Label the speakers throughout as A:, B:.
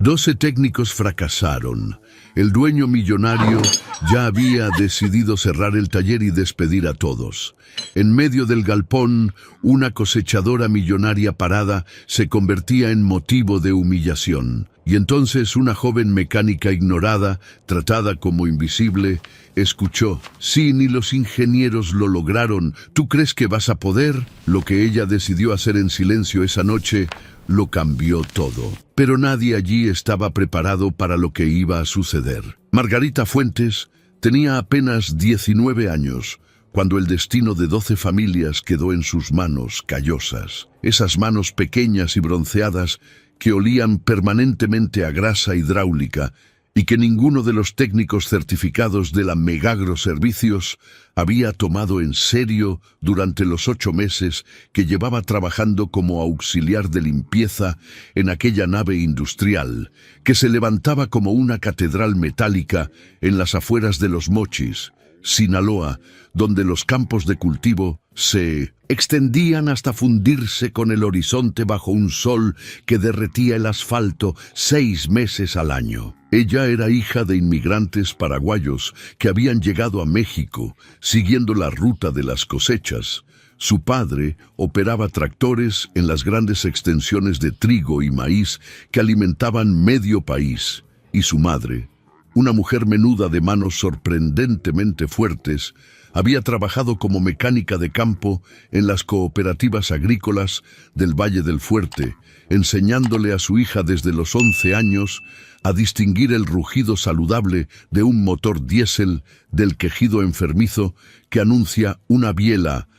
A: 12 técnicos fracasaron. El dueño millonario ya había decidido cerrar el taller y despedir a todos. En medio del galpón, una cosechadora millonaria parada se convertía en motivo de humillación. Y entonces una joven mecánica ignorada, tratada como invisible, escuchó: «Sí, ni los ingenieros lo lograron. ¿Tú crees que vas a poder?». Lo que ella decidió hacer en silencio esa noche lo cambió todo. Pero nadie allí estaba preparado para lo que iba a suceder. Margarita Fuentes tenía apenas 19 años, cuando el destino de 12 familias quedó en sus manos callosas. Esas manos pequeñas y bronceadas que olían permanentemente a grasa hidráulica y que ninguno de los técnicos certificados de la Megagro Servicios había tomado en serio durante los 8 meses que llevaba trabajando como auxiliar de limpieza en aquella nave industrial que se levantaba como una catedral metálica en las afueras de Los Mochis, Sinaloa, donde los campos de cultivo se extendían hasta fundirse con el horizonte bajo un sol que derretía el asfalto 6 meses al año. Ella era hija de inmigrantes paraguayos que habían llegado a México siguiendo la ruta de las cosechas. Su padre operaba tractores en las grandes extensiones de trigo y maíz que alimentaban medio país, y su madre, una mujer menuda de manos sorprendentemente fuertes, había trabajado como mecánica de campo en las cooperativas agrícolas del Valle del Fuerte, enseñándole a su hija desde los 11 años a distinguir el rugido saludable de un motor diésel del quejido enfermizo que anuncia una biela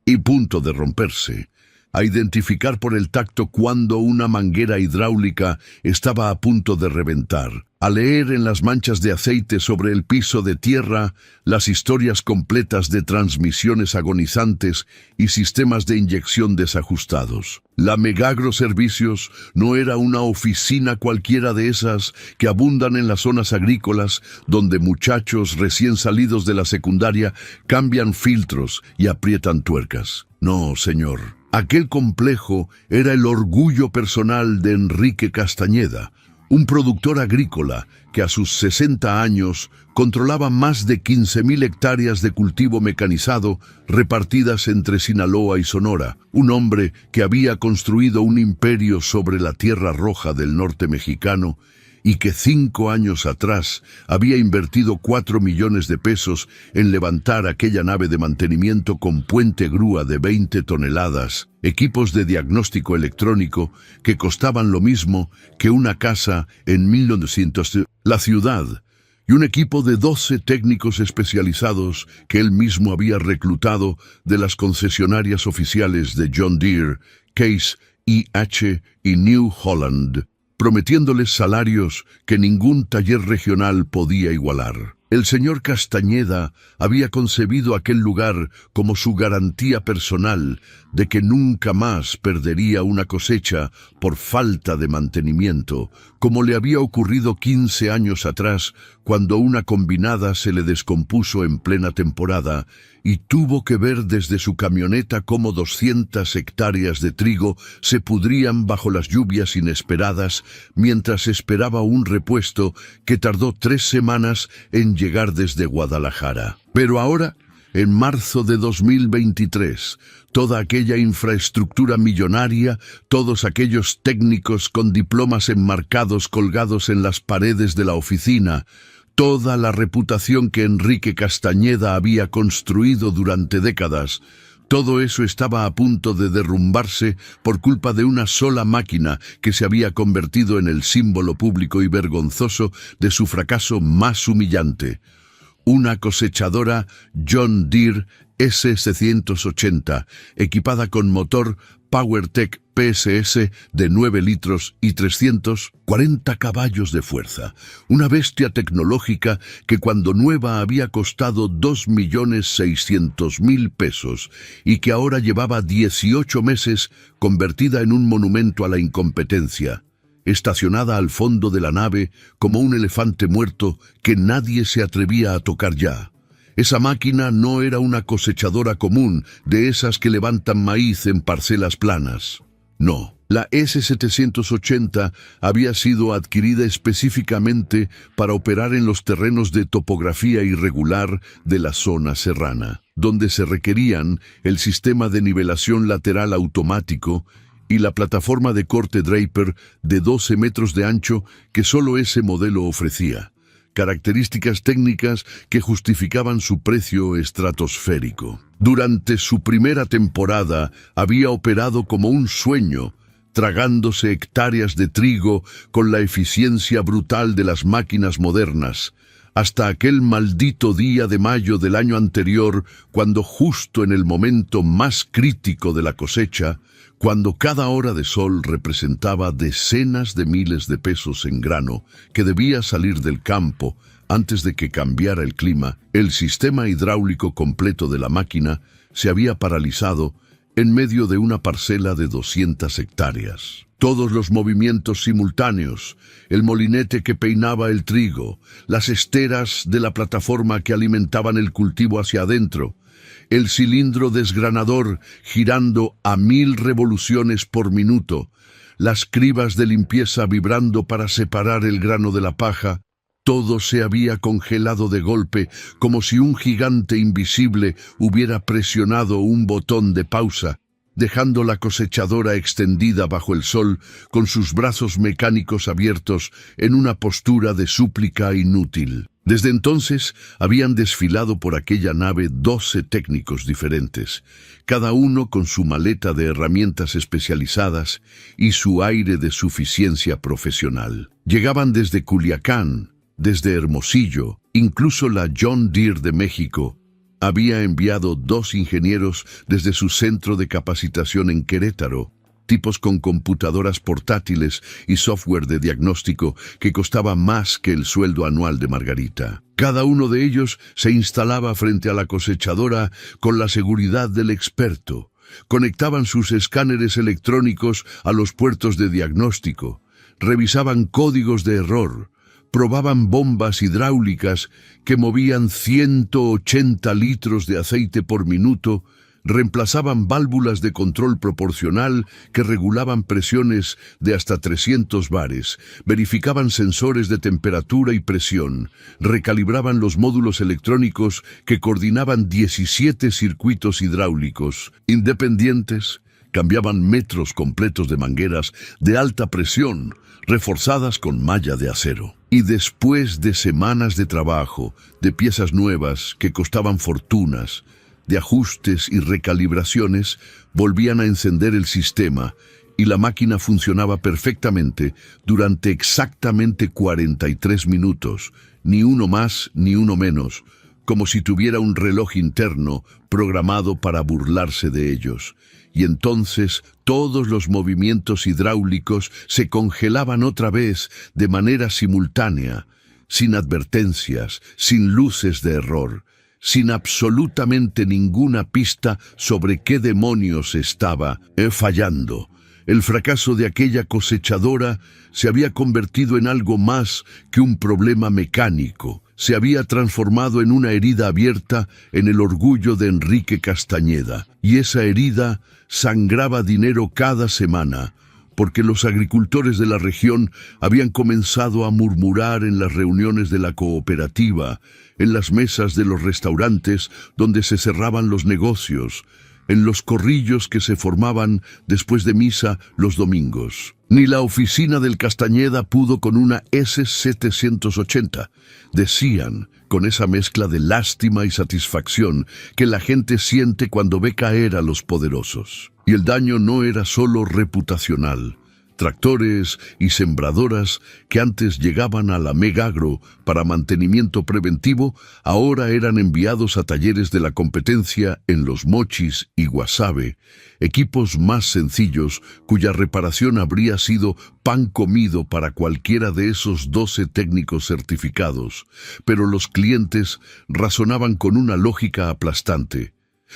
A: y punto de romperse, a identificar por el tacto cuando una manguera hidráulica estaba a punto de reventar, a leer en las manchas de aceite sobre el piso de tierra las historias completas de transmisiones agonizantes y sistemas de inyección desajustados. La Megagro Servicios no era una oficina cualquiera de esas que abundan en las zonas agrícolas donde muchachos recién salidos de la secundaria cambian filtros y aprietan tuercas. No, señor. Aquel complejo era el orgullo personal de Enrique Castañeda, un productor agrícola que a sus 60 años controlaba más de 15.000 hectáreas de cultivo mecanizado repartidas entre Sinaloa y Sonora, un hombre que había construido un imperio sobre la tierra roja del norte mexicano y que 5 años atrás había invertido 4 millones de pesos en levantar aquella nave de mantenimiento con puente grúa de 20 toneladas, equipos de diagnóstico electrónico que costaban lo mismo que una casa en 1900, la ciudad, y un equipo de 12 técnicos especializados que él mismo había reclutado de las concesionarias oficiales de John Deere, Case IH y New Holland, prometiéndoles salarios que ningún taller regional podía igualar. El señor Castañeda había concebido aquel lugar como su garantía personal de que nunca más perdería una cosecha por falta de mantenimiento, como le había ocurrido 15 años atrás cuando una combinada se le descompuso en plena temporada y tuvo que ver desde su camioneta cómo 200 hectáreas de trigo se pudrían bajo las lluvias inesperadas mientras esperaba un repuesto que tardó 3 semanas en llegar desde Guadalajara. Pero ahora, en marzo de 2023, toda aquella infraestructura millonaria, todos aquellos técnicos con diplomas enmarcados colgados en las paredes de la oficina, toda la reputación que Enrique Castañeda había construido durante décadas, todo eso estaba a punto de derrumbarse por culpa de una sola máquina que se había convertido en el símbolo público y vergonzoso de su fracaso más humillante. Una cosechadora John Deere S680, equipada con motor PowerTech PSS de 9 litros y 340 caballos de fuerza. Una bestia tecnológica que cuando nueva había costado 2.600.000 pesos y que ahora llevaba 18 meses convertida en un monumento a la incompetencia, estacionada al fondo de la nave como un elefante muerto que nadie se atrevía a tocar ya. Esa máquina no era una cosechadora común de esas que levantan maíz en parcelas planas. No, La S-780 había sido adquirida específicamente para operar en los terrenos de topografía irregular de la zona serrana, donde se requerían el sistema de nivelación lateral automático y la plataforma de corte Draper de 12 metros de ancho que solo ese modelo ofrecía, características técnicas que justificaban su precio estratosférico. Durante su primera temporada había operado como un sueño, tragándose hectáreas de trigo con la eficiencia brutal de las máquinas modernas, hasta aquel maldito día de mayo del año anterior, cuando justo en el momento más crítico de la cosecha, cuando cada hora de sol representaba decenas de miles de pesos en grano que debía salir del campo antes de que cambiara el clima, el sistema hidráulico completo de la máquina se había paralizado en medio de una parcela de 200 hectáreas. Todos los movimientos simultáneos, el molinete que peinaba el trigo, las esteras de la plataforma que alimentaban el cultivo hacia adentro, el cilindro desgranador girando a 1000 revoluciones por minuto, las cribas de limpieza vibrando para separar el grano de la paja, todo se había congelado de golpe, como si un gigante invisible hubiera presionado un botón de pausa, dejando la cosechadora extendida bajo el sol con sus brazos mecánicos abiertos en una postura de súplica inútil. Desde entonces habían desfilado por aquella nave 12 técnicos diferentes, cada uno con su maleta de herramientas especializadas y su aire de suficiencia profesional. Llegaban desde Culiacán, desde Hermosillo, incluso la John Deere de México había enviado 2 ingenieros desde su centro de capacitación en Querétaro, tipos con computadoras portátiles y software de diagnóstico que costaba más que el sueldo anual de Margarita. Cada uno de ellos se instalaba frente a la cosechadora con la seguridad del experto. Conectaban sus escáneres electrónicos a los puertos de diagnóstico, revisaban códigos de error, probaban bombas hidráulicas que movían 180 litros de aceite por minuto, reemplazaban válvulas de control proporcional que regulaban presiones de hasta 300 bares, verificaban sensores de temperatura y presión, recalibraban los módulos electrónicos que coordinaban 17 circuitos hidráulicos independientes, cambiaban metros completos de mangueras de alta presión, reforzadas con malla de acero. Y después de semanas de trabajo, de piezas nuevas que costaban fortunas, de ajustes y recalibraciones, volvían a encender el sistema y la máquina funcionaba perfectamente durante exactamente 43 minutos, ni uno más ni uno menos, como si tuviera un reloj interno programado para burlarse de ellos. Y entonces todos los movimientos hidráulicos se congelaban otra vez de manera simultánea, sin advertencias, sin luces de error, sin absolutamente ninguna pista sobre qué demonios estaba fallando. El fracaso de aquella cosechadora se había convertido en algo más que un problema mecánico. Se había transformado en una herida abierta en el orgullo de Enrique Castañeda, y esa herida sangraba dinero cada semana, porque los agricultores de la región habían comenzado a murmurar en las reuniones de la cooperativa, en las mesas de los restaurantes donde se cerraban los negocios, en los corrillos que se formaban después de misa los domingos. Ni la oficina del Castañeda pudo con una S-780, decían, con esa mezcla de lástima y satisfacción que la gente siente cuando ve caer a los poderosos. Y el daño no era solo reputacional. Tractores y sembradoras que antes llegaban a la Megagro para mantenimiento preventivo, ahora eran enviados a talleres de la competencia en Los Mochis y Guasave, equipos más sencillos cuya reparación habría sido pan comido para cualquiera de esos 12 técnicos certificados, pero los clientes razonaban con una lógica aplastante.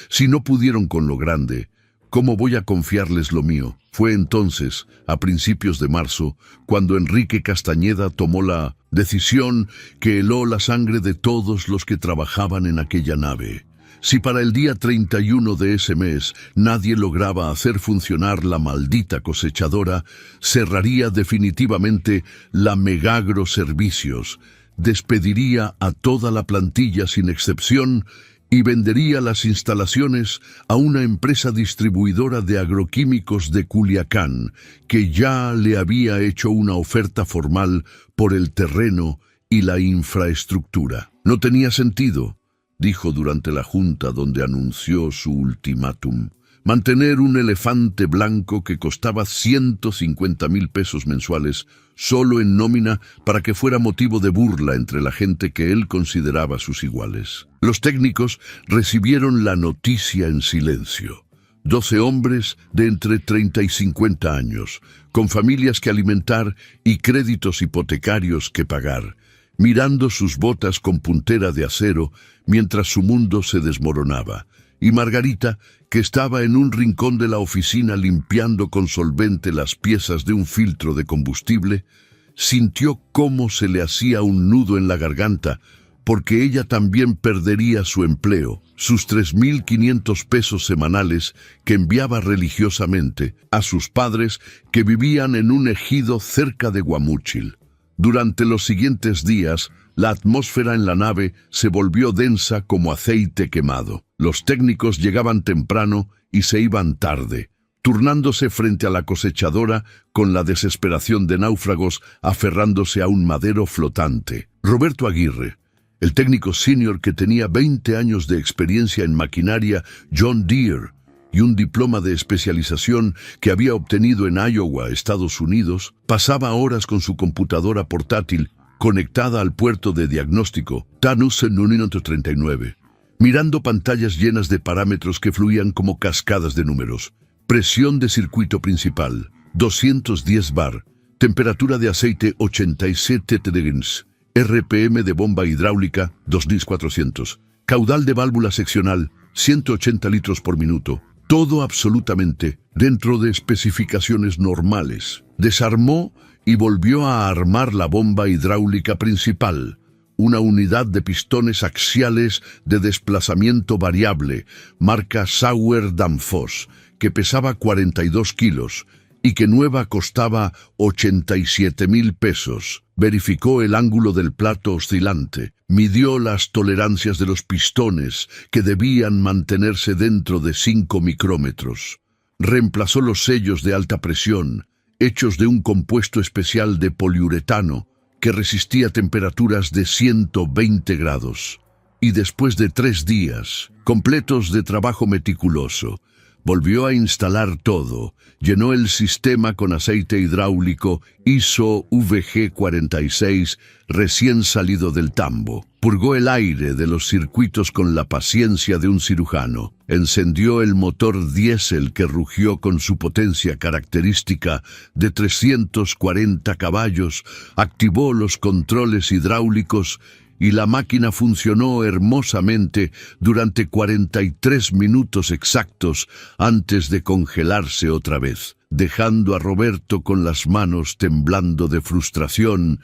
A: Si no pudieron con lo grande, ¿cómo voy a confiarles lo mío? Fue entonces, a principios de marzo, cuando Enrique Castañeda tomó la decisión que heló la sangre de todos los que trabajaban en aquella nave. Si para el día 31 de ese mes nadie lograba hacer funcionar la maldita cosechadora, cerraría definitivamente la Megagro Servicios, despediría a toda la plantilla sin excepción y vendería las instalaciones a una empresa distribuidora de agroquímicos de Culiacán, que ya le había hecho una oferta formal por el terreno y la infraestructura. No tenía sentido, dijo durante la junta donde anunció su ultimátum, mantener un elefante blanco que costaba 150,000 pesos mensuales solo en nómina para que fuera motivo de burla entre la gente que él consideraba sus iguales. Los técnicos recibieron la noticia en silencio. 12 hombres de entre 30 y 50 años, con familias que alimentar y créditos hipotecarios que pagar, mirando sus botas con puntera de acero mientras su mundo se desmoronaba, y Margarita, que estaba en un rincón de la oficina limpiando con solvente las piezas de un filtro de combustible, sintió cómo se le hacía un nudo en la garganta, porque ella también perdería su empleo, sus 3,500 pesos semanales que enviaba religiosamente a sus padres que vivían en un ejido cerca de Guamúchil. Durante los siguientes días, la atmósfera en la nave se volvió densa como aceite quemado. Los técnicos llegaban temprano y se iban tarde, turnándose frente a la cosechadora con la desesperación de náufragos aferrándose a un madero flotante. Roberto Aguirre, el técnico senior que tenía 20 años de experiencia en maquinaria John Deere y un diploma de especialización que había obtenido en Iowa, Estados Unidos, pasaba horas con su computadora portátil conectada al puerto de diagnóstico Tanus en 1939, mirando pantallas llenas de parámetros que fluían como cascadas de números. Presión de circuito principal, 210 bar, temperatura de aceite 87 degrees, RPM de bomba hidráulica 2400, caudal de válvula seccional 180 litros por minuto, todo absolutamente dentro de especificaciones normales. Desarmó y volvió a armar la bomba hidráulica principal, una unidad de pistones axiales de desplazamiento variable, marca Sauer Danfoss, que pesaba 42 kilos y que nueva costaba 87,000 pesos. Verificó el ángulo del plato oscilante, midió las tolerancias de los pistones, que debían mantenerse dentro de 5 micrómetros. Reemplazó los sellos de alta presión, hechos de un compuesto especial de poliuretano, que resistía temperaturas de 120 grados. Y después de 3 días, completos de trabajo meticuloso, volvió a instalar todo, llenó el sistema con aceite hidráulico ISO VG46 recién salido del tambo, purgó el aire de los circuitos con la paciencia de un cirujano, encendió el motor diésel que rugió con su potencia característica de 340 caballos, activó los controles hidráulicos y la máquina funcionó hermosamente durante 43 minutos exactos antes de congelarse otra vez, dejando a Roberto con las manos temblando de frustración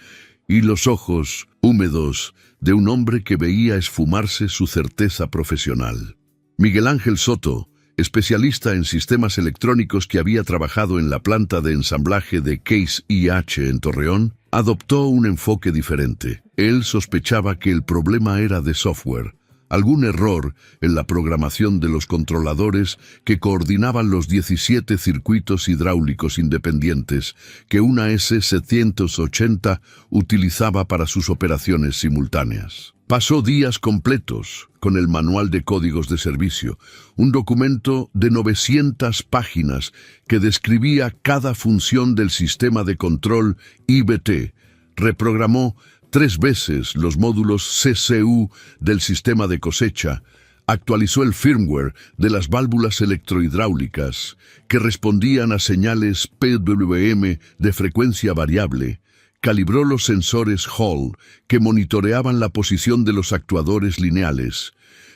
A: y los ojos húmedos de un hombre que veía esfumarse su certeza profesional. Miguel Ángel Soto, especialista en sistemas electrónicos que había trabajado en la planta de ensamblaje de Case IH en Torreón, adoptó un enfoque diferente. Él sospechaba que el problema era de software, algún error en la programación de los controladores que coordinaban los 17 circuitos hidráulicos independientes que una S780 utilizaba para sus operaciones simultáneas. Pasó días completos con el manual de códigos de servicio, un documento de 900 páginas que describía cada función del sistema de control IBT. Reprogramó 3 veces los módulos CCU del sistema de cosecha, actualizó el firmware de las válvulas electrohidráulicas que respondían a señales PWM de frecuencia variable, calibró los sensores Hall que monitoreaban la posición de los actuadores lineales,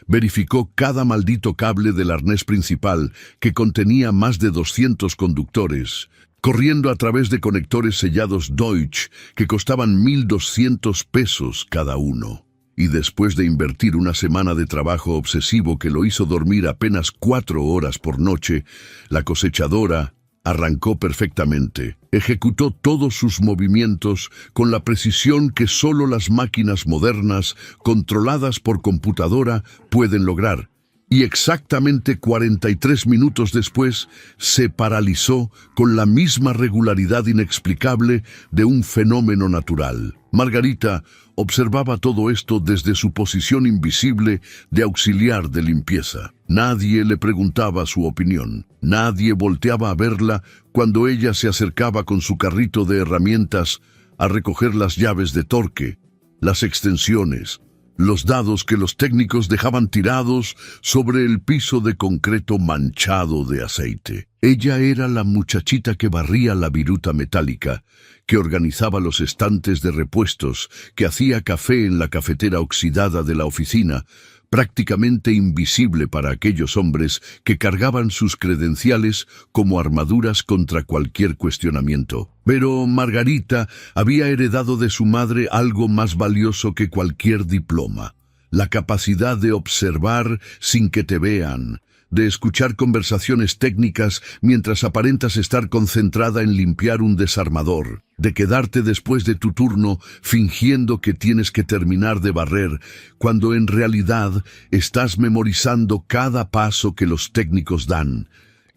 A: verificó cada maldito cable del arnés principal que contenía más de 200 conductores, corriendo a través de conectores sellados Deutsch que costaban 1,200 pesos cada uno. Y después de invertir una semana de trabajo obsesivo que lo hizo dormir apenas 4 horas por noche, la cosechadora arrancó perfectamente. Ejecutó todos sus movimientos con la precisión que solo las máquinas modernas, controladas por computadora, pueden lograr. Y exactamente 43 minutos después, se paralizó con la misma regularidad inexplicable de un fenómeno natural. Margarita observaba todo esto desde su posición invisible de auxiliar de limpieza. Nadie le preguntaba su opinión. Nadie volteaba a verla cuando ella se acercaba con su carrito de herramientas a recoger las llaves de torque, las extensiones, los dados que los técnicos dejaban tirados sobre el piso de concreto manchado de aceite. Ella era la muchachita que barría la viruta metálica, que organizaba los estantes de repuestos, que hacía café en la cafetera oxidada de la oficina, prácticamente invisible para aquellos hombres que cargaban sus credenciales como armaduras contra cualquier cuestionamiento. Pero Margarita había heredado de su madre algo más valioso que cualquier diploma: la capacidad de observar sin que te vean, de escuchar conversaciones técnicas mientras aparentas estar concentrada en limpiar un desarmador, de quedarte después de tu turno fingiendo que tienes que terminar de barrer, cuando en realidad estás memorizando cada paso que los técnicos dan,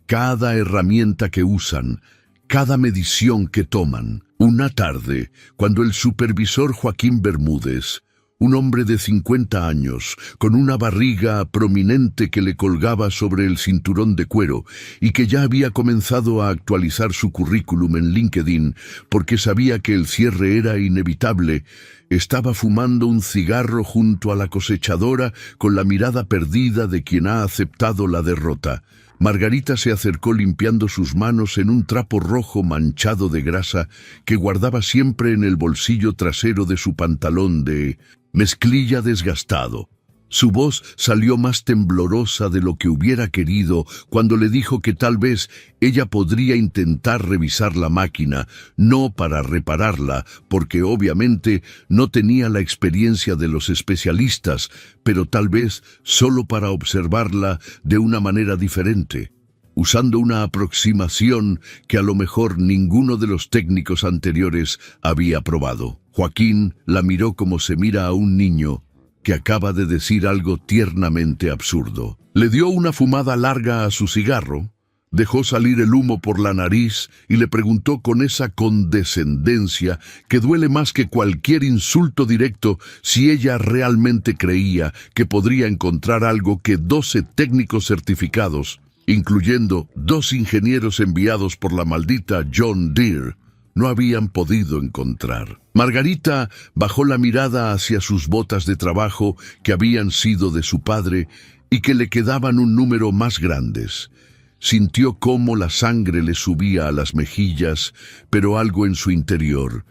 A: cada herramienta que usan, cada medición que toman. Una tarde, cuando el supervisor Joaquín Bermúdez, un hombre de 50 años, con una barriga prominente que le colgaba sobre el cinturón de cuero y que ya había comenzado a actualizar su currículum en LinkedIn porque sabía que el cierre era inevitable, estaba fumando un cigarro junto a la cosechadora con la mirada perdida de quien ha aceptado la derrota. Margarita se acercó limpiando sus manos en un trapo rojo manchado de grasa que guardaba siempre en el bolsillo trasero de su pantalón de mezclilla desgastado. Su voz salió más temblorosa de lo que hubiera querido cuando le dijo que tal vez ella podría intentar revisar la máquina, no para repararla, porque obviamente no tenía la experiencia de los especialistas, pero tal vez solo para observarla de una manera diferente, usando una aproximación que a lo mejor ninguno de los técnicos anteriores había probado. Joaquín la miró como se mira a un niño que acaba de decir algo tiernamente absurdo. Le dio una fumada larga a su cigarro, dejó salir el humo por la nariz y le preguntó con esa condescendencia que duele más que cualquier insulto directo si ella realmente creía que podría encontrar algo que 12 técnicos certificados, incluyendo 2 ingenieros enviados por la maldita John Deere, no habían podido encontrar. Margarita bajó la mirada hacia sus botas de trabajo que habían sido de su padre y que le quedaban un número más grandes. Sintió cómo la sangre le subía a las mejillas, pero algo en su interior,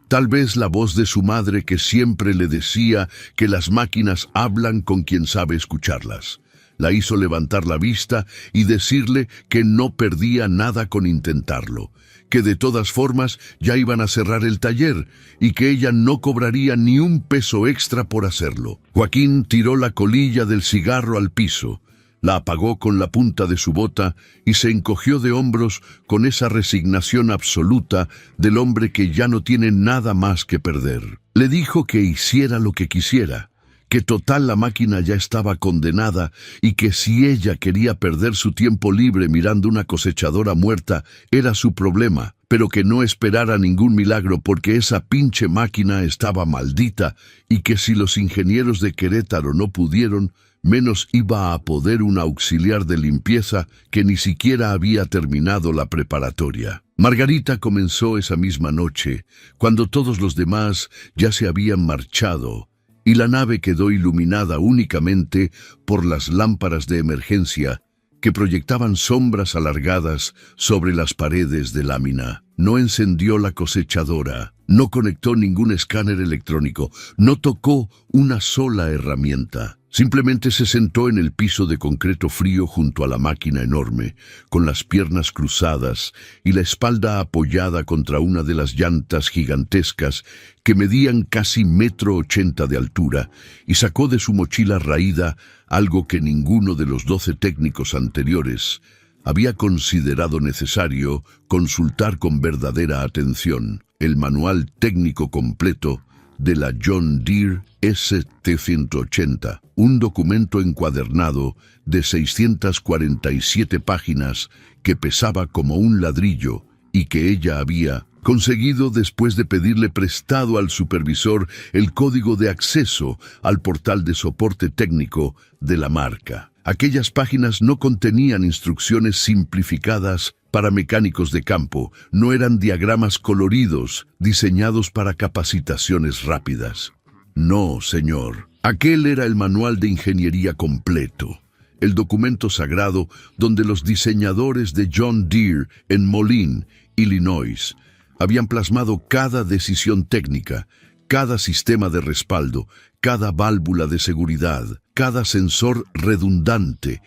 A: tal vez la voz de su madre que siempre le decía que las máquinas hablan con quien sabe escucharlas, la hizo levantar la vista y decirle que no perdía nada con intentarlo, que de todas formas ya iban a cerrar el taller y que ella no cobraría ni un peso extra por hacerlo. Joaquín tiró la colilla del cigarro al piso, la apagó con la punta de su bota y se encogió de hombros con esa resignación absoluta del hombre que ya no tiene nada más que perder. Le dijo que hiciera lo que quisiera, que total la máquina ya estaba condenada y que si ella quería perder su tiempo libre mirando una cosechadora muerta era su problema, pero que no esperara ningún milagro porque esa pinche máquina estaba maldita y que si los ingenieros de Querétaro no pudieron, menos iba a poder un auxiliar de limpieza que ni siquiera había terminado la preparatoria. Margarita comenzó esa misma noche, cuando todos los demás ya se habían marchado, y la nave quedó iluminada únicamente por las lámparas de emergencia que proyectaban sombras alargadas sobre las paredes de lámina. No encendió la cosechadora, no conectó ningún escáner electrónico, no tocó una sola herramienta. Simplemente se sentó en el piso de concreto frío junto a la máquina enorme, con las piernas cruzadas y la espalda apoyada contra una de las llantas gigantescas que medían casi 1,80 m de altura, y sacó de su mochila raída algo que ninguno de los 12 técnicos anteriores había considerado necesario consultar con verdadera atención: el manual técnico completo de la John Deere ST-180, un documento encuadernado de 647 páginas que pesaba como un ladrillo y que ella había conseguido después de pedirle prestado al supervisor el código de acceso al portal de soporte técnico de la marca. Aquellas páginas no contenían instrucciones simplificadas para mecánicos de campo, no eran diagramas coloridos diseñados para capacitaciones rápidas. No, señor. Aquel era el manual de ingeniería completo, el documento sagrado donde los diseñadores de John Deere en Moline, Illinois, habían plasmado cada decisión técnica, cada sistema de respaldo, cada válvula de seguridad, cada sensor redundante,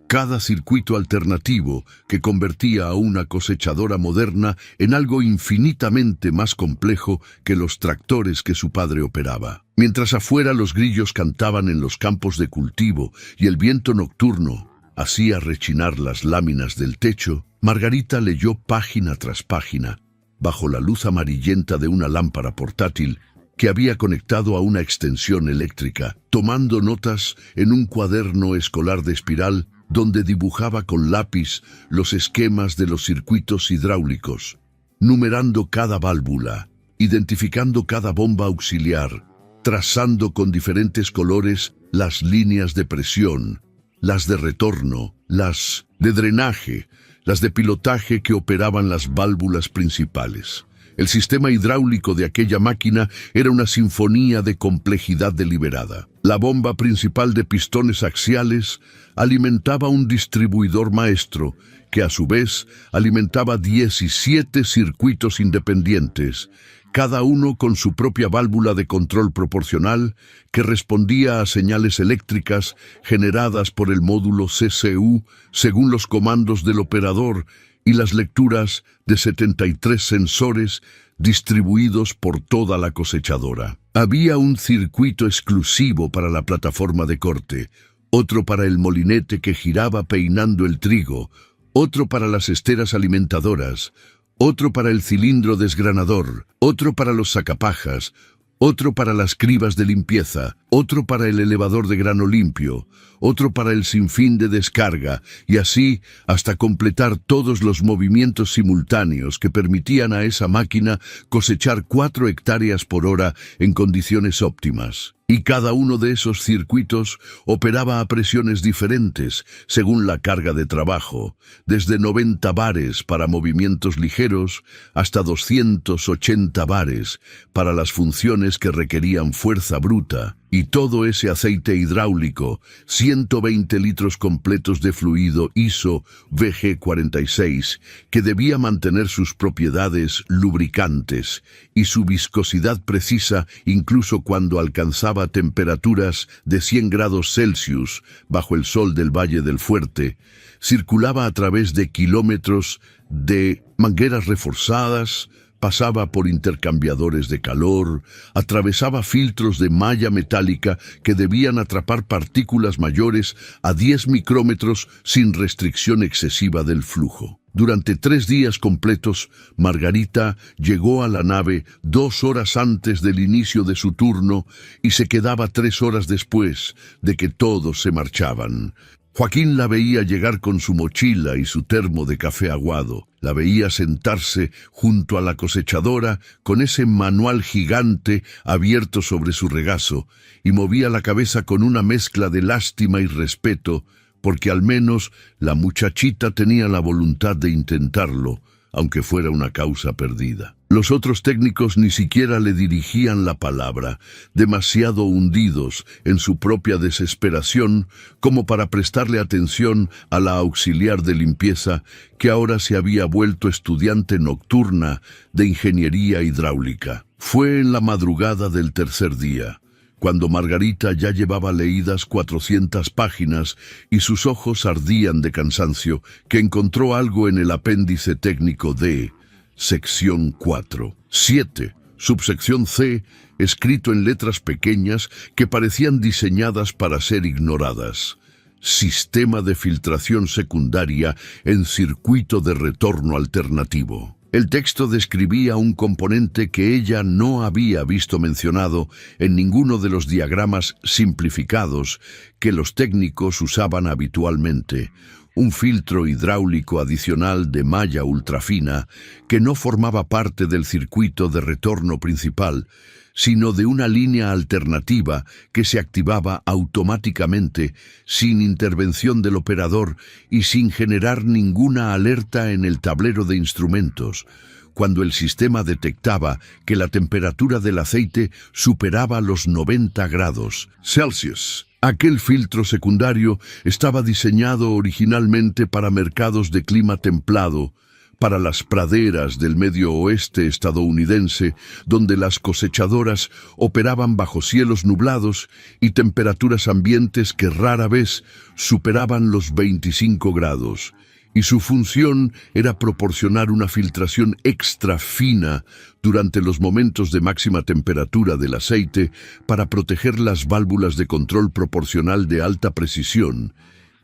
A: cada circuito alternativo que convertía a una cosechadora moderna en algo infinitamente más complejo que los tractores que su padre operaba. Mientras afuera los grillos cantaban en los campos de cultivo y el viento nocturno hacía rechinar las láminas del techo, Margarita leyó página tras página, bajo la luz amarillenta de una lámpara portátil que había conectado a una extensión eléctrica, tomando notas en un cuaderno escolar de espiral donde dibujaba con lápiz los esquemas de los circuitos hidráulicos, numerando cada válvula, identificando cada bomba auxiliar, trazando con diferentes colores las líneas de presión, las de retorno, las de drenaje, las de pilotaje que operaban las válvulas principales. El sistema hidráulico de aquella máquina era una sinfonía de complejidad deliberada. La bomba principal de pistones axiales alimentaba un distribuidor maestro, que a su vez alimentaba 17 circuitos independientes, cada uno con su propia válvula de control proporcional que respondía a señales eléctricas generadas por el módulo CCU según los comandos del operador y las lecturas de 73 sensores distribuidos por toda la cosechadora. Había un circuito exclusivo para la plataforma de corte, otro para el molinete que giraba peinando el trigo, otro para las esteras alimentadoras, otro para el cilindro desgranador, otro para los sacapajas, otro para las cribas de limpieza, otro para el elevador de grano limpio, otro para el sinfín de descarga, y así hasta completar todos los movimientos simultáneos que permitían a esa máquina cosechar 4 hectáreas por hora en condiciones óptimas. Y cada uno de esos circuitos operaba a presiones diferentes según la carga de trabajo, desde 90 bares para movimientos ligeros hasta 280 bares para las funciones que requerían fuerza bruta, y todo ese aceite hidráulico, 120 litros completos de fluido ISO VG46, que debía mantener sus propiedades lubricantes y su viscosidad precisa incluso cuando alcanzaba temperaturas de 100 grados Celsius bajo el sol del Valle del Fuerte, circulaba a través de kilómetros de mangueras reforzadas, pasaba por intercambiadores de calor, atravesaba filtros de malla metálica que debían atrapar partículas mayores a 10 micrómetros sin restricción excesiva del flujo. Durante 3 días completos, Margarita llegó a la nave 2 horas antes del inicio de su turno y se quedaba 3 horas después de que todos se marchaban. Joaquín la veía llegar con su mochila y su termo de café aguado. La veía sentarse junto a la cosechadora con ese manual gigante abierto sobre su regazo y movía la cabeza con una mezcla de lástima y respeto, porque al menos la muchachita tenía la voluntad de intentarlo, aunque fuera una causa perdida. Los otros técnicos ni siquiera le dirigían la palabra, demasiado hundidos en su propia desesperación como para prestarle atención a la auxiliar de limpieza que ahora se había vuelto estudiante nocturna de ingeniería hidráulica. Fue en la madrugada del tercer día, cuando Margarita ya llevaba leídas 400 páginas y sus ojos ardían de cansancio, que encontró algo en el apéndice técnico D, sección 4. 7. Subsección C, escrito en letras pequeñas que parecían diseñadas para ser ignoradas. Sistema de filtración secundaria en circuito de retorno alternativo. El texto describía un componente que ella no había visto mencionado en ninguno de los diagramas simplificados que los técnicos usaban habitualmente. Un filtro hidráulico adicional de malla ultrafina que no formaba parte del circuito de retorno principal, sino de una línea alternativa que se activaba automáticamente, sin intervención del operador y sin generar ninguna alerta en el tablero de instrumentos, cuando el sistema detectaba que la temperatura del aceite superaba los 90 grados Celsius. Aquel filtro secundario estaba diseñado originalmente para mercados de clima templado, para las praderas del medio oeste estadounidense, donde las cosechadoras operaban bajo cielos nublados y temperaturas ambientes que rara vez superaban los 25 grados, y su función era proporcionar una filtración extra fina durante los momentos de máxima temperatura del aceite para proteger las válvulas de control proporcional de alta precisión.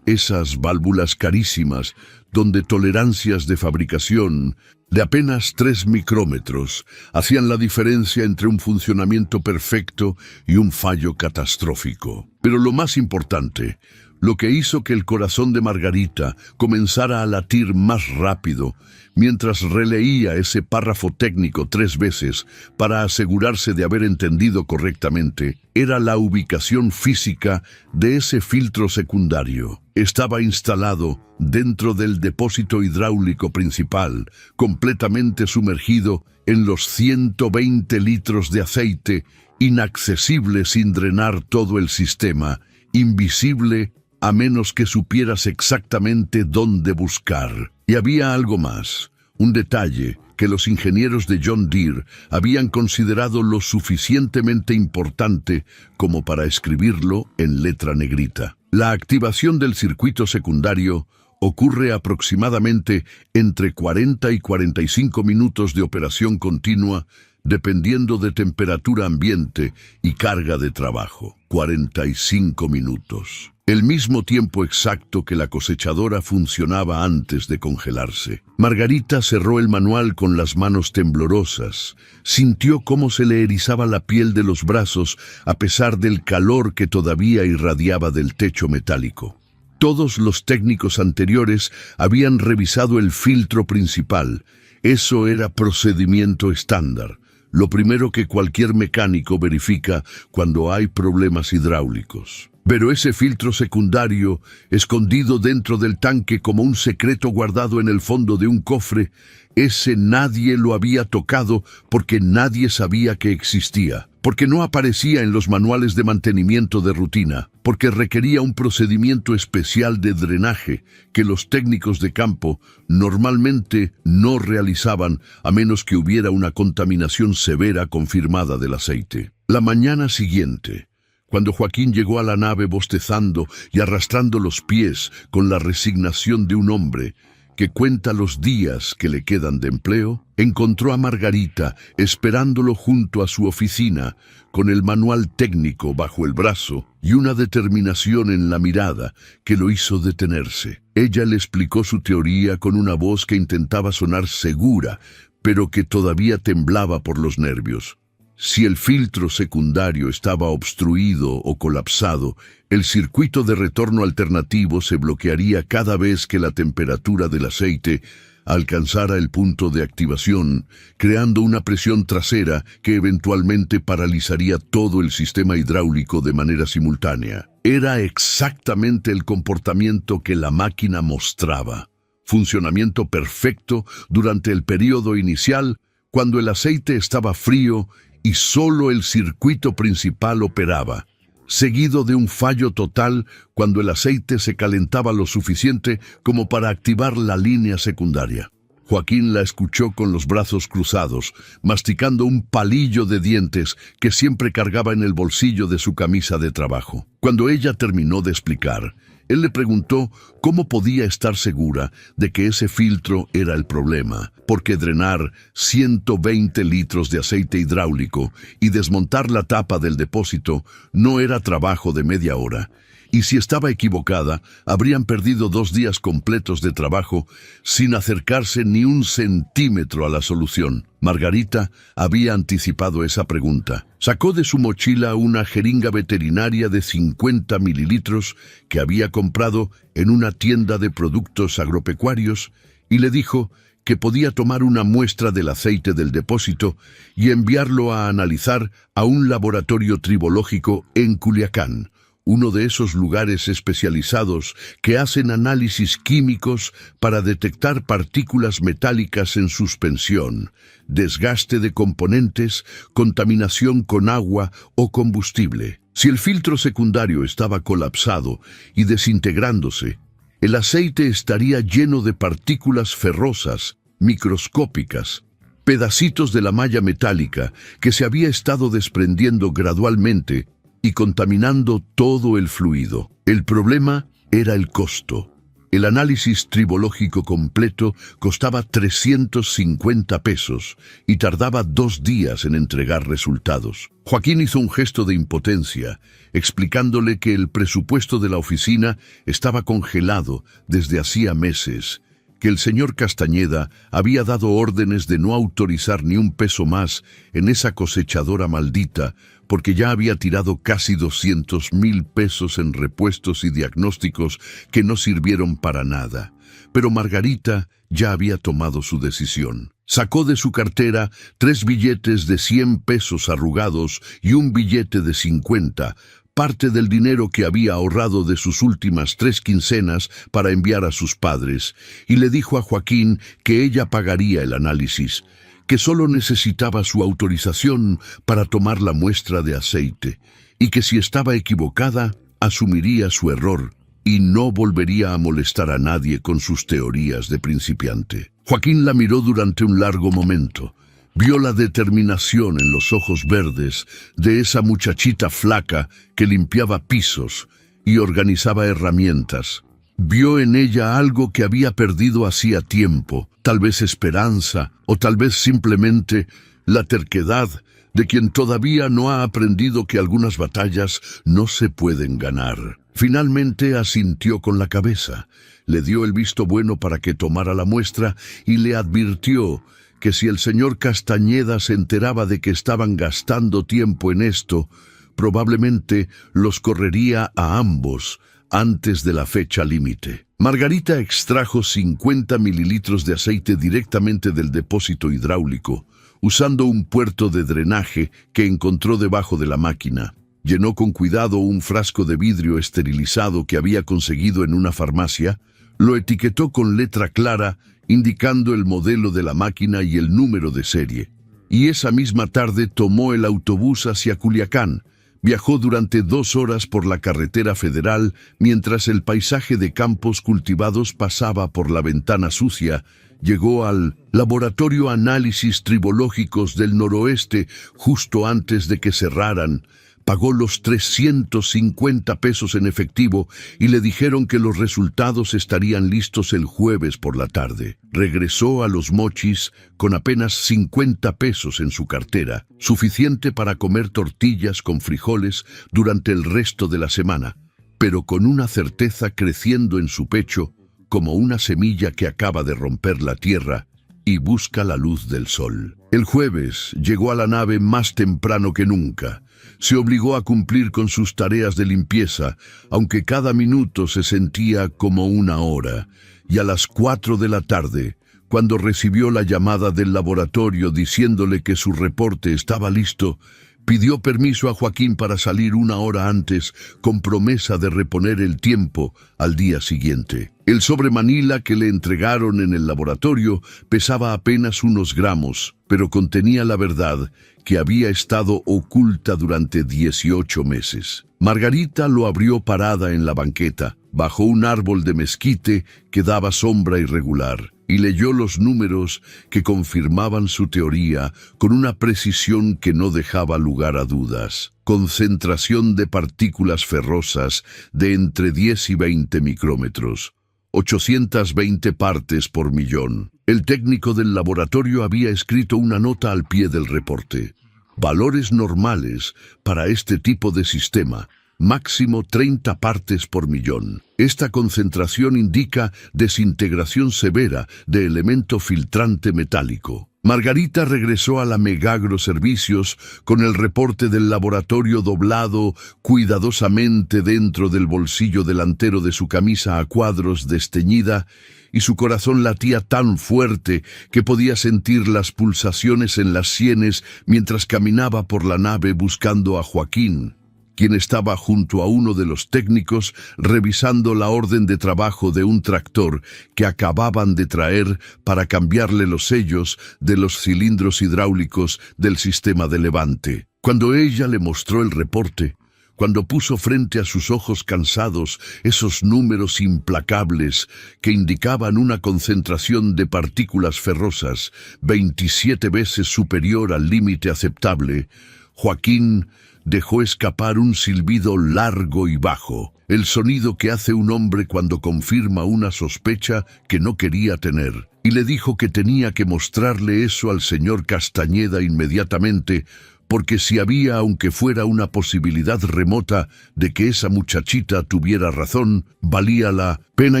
A: Esas válvulas carísimas, donde tolerancias de fabricación de apenas 3 micrómetros hacían la diferencia entre un funcionamiento perfecto y un fallo catastrófico. Pero lo más importante, lo que hizo que el corazón de Margarita comenzara a latir más rápido mientras releía ese párrafo técnico 3 veces para asegurarse de haber entendido correctamente, era la ubicación física de ese filtro secundario. Estaba instalado dentro del depósito hidráulico principal, completamente sumergido en los 120 litros de aceite, inaccesible sin drenar todo el sistema, invisible a menos que supieras exactamente dónde buscar. Y había algo más, un detalle que los ingenieros de John Deere habían considerado lo suficientemente importante como para escribirlo en letra negrita. La activación del circuito secundario ocurre aproximadamente entre 40 y 45 minutos de operación continua, dependiendo de temperatura ambiente y carga de trabajo. 45 minutos. El mismo tiempo exacto que la cosechadora funcionaba antes de congelarse. Margarita cerró el manual con las manos temblorosas. Sintió cómo se le erizaba la piel de los brazos a pesar del calor que todavía irradiaba del techo metálico. Todos los técnicos anteriores habían revisado el filtro principal. Eso era procedimiento estándar, lo primero que cualquier mecánico verifica cuando hay problemas hidráulicos. Pero ese filtro secundario, escondido dentro del tanque como un secreto guardado en el fondo de un cofre, ese nadie lo había tocado porque nadie sabía que existía, porque no aparecía en los manuales de mantenimiento de rutina, porque requería un procedimiento especial de drenaje que los técnicos de campo normalmente no realizaban a menos que hubiera una contaminación severa confirmada del aceite. La mañana siguiente, cuando Joaquín llegó a la nave bostezando y arrastrando los pies con la resignación de un hombre que cuenta los días que le quedan de empleo, encontró a Margarita esperándolo junto a su oficina, con el manual técnico bajo el brazo y una determinación en la mirada que lo hizo detenerse. Ella le explicó su teoría con una voz que intentaba sonar segura, pero que todavía temblaba por los nervios. Si el filtro secundario estaba obstruido o colapsado, el circuito de retorno alternativo se bloquearía cada vez que la temperatura del aceite alcanzara el punto de activación, creando una presión trasera que eventualmente paralizaría todo el sistema hidráulico de manera simultánea. Era exactamente el comportamiento que la máquina mostraba. Funcionamiento perfecto durante el periodo inicial, cuando el aceite estaba frío y solo el circuito principal operaba, seguido de un fallo total cuando el aceite se calentaba lo suficiente como para activar la línea secundaria. Joaquín la escuchó con los brazos cruzados, masticando un palillo de dientes que siempre cargaba en el bolsillo de su camisa de trabajo. Cuando ella terminó de explicar, él le preguntó cómo podía estar segura de que ese filtro era el problema, porque drenar 120 litros de aceite hidráulico y desmontar la tapa del depósito no era trabajo de media hora. Y si estaba equivocada, habrían perdido 2 días completos de trabajo sin acercarse ni un centímetro a la solución. Margarita había anticipado esa pregunta. Sacó de su mochila una jeringa veterinaria de 50 mililitros que había comprado en una tienda de productos agropecuarios y le dijo que podía tomar una muestra del aceite del depósito y enviarlo a analizar a un laboratorio tribológico en Culiacán, uno de esos lugares especializados que hacen análisis químicos para detectar partículas metálicas en suspensión, desgaste de componentes, contaminación con agua o combustible. Si el filtro secundario estaba colapsado y desintegrándose, el aceite estaría lleno de partículas ferrosas, microscópicas, pedacitos de la malla metálica que se había estado desprendiendo gradualmente y contaminando todo el fluido. El problema era el costo. El análisis tribológico completo costaba 350 pesos y tardaba 2 días en entregar resultados. Joaquín hizo un gesto de impotencia, explicándole que el presupuesto de la oficina estaba congelado desde hacía meses, que el señor Castañeda había dado órdenes de no autorizar ni un peso más en esa cosechadora maldita, porque ya había tirado casi 200,000 pesos en repuestos y diagnósticos que no sirvieron para nada. Pero Margarita ya había tomado su decisión. Sacó de su cartera 3 billetes de 100 pesos arrugados y un billete de 50, parte del dinero que había ahorrado de sus últimas 3 quincenas para enviar a sus padres, y le dijo a Joaquín que ella pagaría el análisis, que solo necesitaba su autorización para tomar la muestra de aceite, y que si estaba equivocada, asumiría su error y no volvería a molestar a nadie con sus teorías de principiante. Joaquín la miró durante un largo momento. Vio la determinación en los ojos verdes de esa muchachita flaca que limpiaba pisos y organizaba herramientas. Vio en ella algo que había perdido hacía tiempo, tal vez esperanza o tal vez simplemente la terquedad de quien todavía no ha aprendido que algunas batallas no se pueden ganar. Finalmente asintió con la cabeza, le dio el visto bueno para que tomara la muestra y le advirtió que si el señor Castañeda se enteraba de que estaban gastando tiempo en esto, probablemente los correría a ambos antes de la fecha límite. Margarita extrajo 50 mililitros de aceite directamente del depósito hidráulico, usando un puerto de drenaje que encontró debajo de la máquina. Llenó con cuidado un frasco de vidrio esterilizado que había conseguido en una farmacia, lo etiquetó con letra clara, indicando el modelo de la máquina y el número de serie. Y esa misma tarde tomó el autobús hacia Culiacán. Viajó durante 2 horas por la carretera federal mientras el paisaje de campos cultivados pasaba por la ventana sucia. Llegó al Laboratorio Análisis Tribológicos del Noroeste justo antes de que cerraran. Pagó los 350 pesos en efectivo y le dijeron que los resultados estarían listos el jueves por la tarde. Regresó a Los Mochis con apenas 50 pesos en su cartera, suficiente para comer tortillas con frijoles durante el resto de la semana, pero con una certeza creciendo en su pecho como una semilla que acaba de romper la tierra y busca la luz del sol. El jueves llegó a la nave más temprano que nunca. Se obligó a cumplir con sus tareas de limpieza, aunque cada minuto se sentía como una hora, y a las 4 de la tarde, cuando recibió la llamada del laboratorio diciéndole que su reporte estaba listo, pidió permiso a Joaquín para salir 1 hora antes, con promesa de reponer el tiempo al día siguiente. El sobre Manila que le entregaron en el laboratorio pesaba apenas unos gramos, pero contenía la verdad que había estado oculta durante 18 meses. Margarita lo abrió parada en la banqueta, bajo un árbol de mezquite que daba sombra irregular. y leyó los números que confirmaban su teoría con una precisión que no dejaba lugar a dudas. Concentración de partículas ferrosas de entre 10 y 20 micrómetros. 820 partes por millón. El técnico del laboratorio había escrito una nota al pie del reporte. Valores normales para este tipo de sistema. Máximo 30 partes por millón. Esta concentración indica desintegración severa de elemento filtrante metálico. Margarita regresó a la Megagro Servicios con el reporte del laboratorio doblado cuidadosamente dentro del bolsillo delantero de su camisa a cuadros desteñida, y su corazón latía tan fuerte que podía sentir las pulsaciones en las sienes mientras caminaba por la nave buscando a Joaquín, quien estaba junto a uno de los técnicos revisando la orden de trabajo de un tractor que acababan de traer para cambiarle los sellos de los cilindros hidráulicos del sistema de levante. Cuando ella le mostró el reporte, cuando puso frente a sus ojos cansados esos números implacables que indicaban una concentración de partículas ferrosas 27 veces superior al límite aceptable, Joaquín dejó escapar un silbido largo y bajo, el sonido que hace un hombre cuando confirma una sospecha que no quería tener, y le dijo que tenía que mostrarle eso al señor Castañeda inmediatamente, porque si había, aunque fuera una posibilidad remota, de que esa muchachita tuviera razón, valía la pena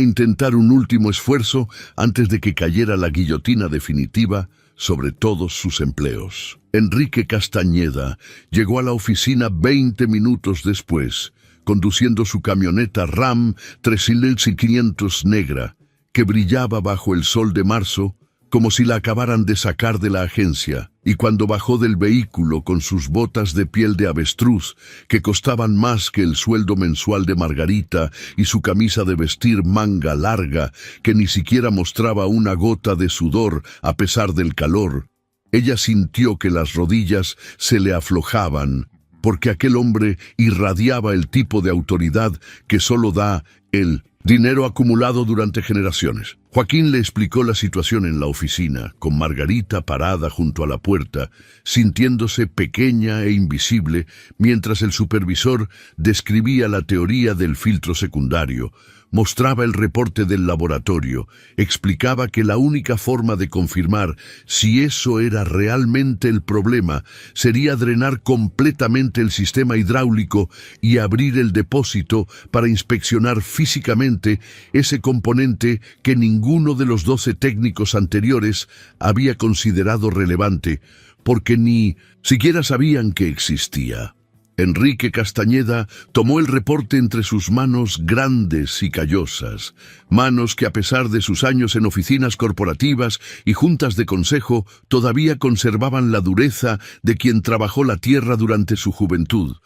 A: intentar un último esfuerzo antes de que cayera la guillotina definitiva sobre todos sus empleos. Enrique Castañeda llegó a la oficina 20 minutos después, conduciendo su camioneta Ram 3500 negra, que brillaba bajo el sol de marzo, como si la acabaran de sacar de la agencia, y cuando bajó del vehículo con sus botas de piel de avestruz, que costaban más que el sueldo mensual de Margarita, y su camisa de vestir manga larga, que ni siquiera mostraba una gota de sudor a pesar del calor, ella sintió que las rodillas se le aflojaban, porque aquel hombre irradiaba el tipo de autoridad que solo da el dinero acumulado durante generaciones. Joaquín le explicó la situación en la oficina, con Margarita parada junto a la puerta, sintiéndose pequeña e invisible, mientras el supervisor describía la teoría del filtro secundario, mostraba el reporte del laboratorio, explicaba que la única forma de confirmar si eso era realmente el problema sería drenar completamente el sistema hidráulico y abrir el depósito para inspeccionar físicamente ese componente que ninguno de los 12 técnicos anteriores había considerado relevante, porque ni siquiera sabían que existía. Enrique Castañeda tomó el reporte entre sus manos grandes y callosas, manos que a pesar de sus años en oficinas corporativas y juntas de consejo todavía conservaban la dureza de quien trabajó la tierra durante su juventud,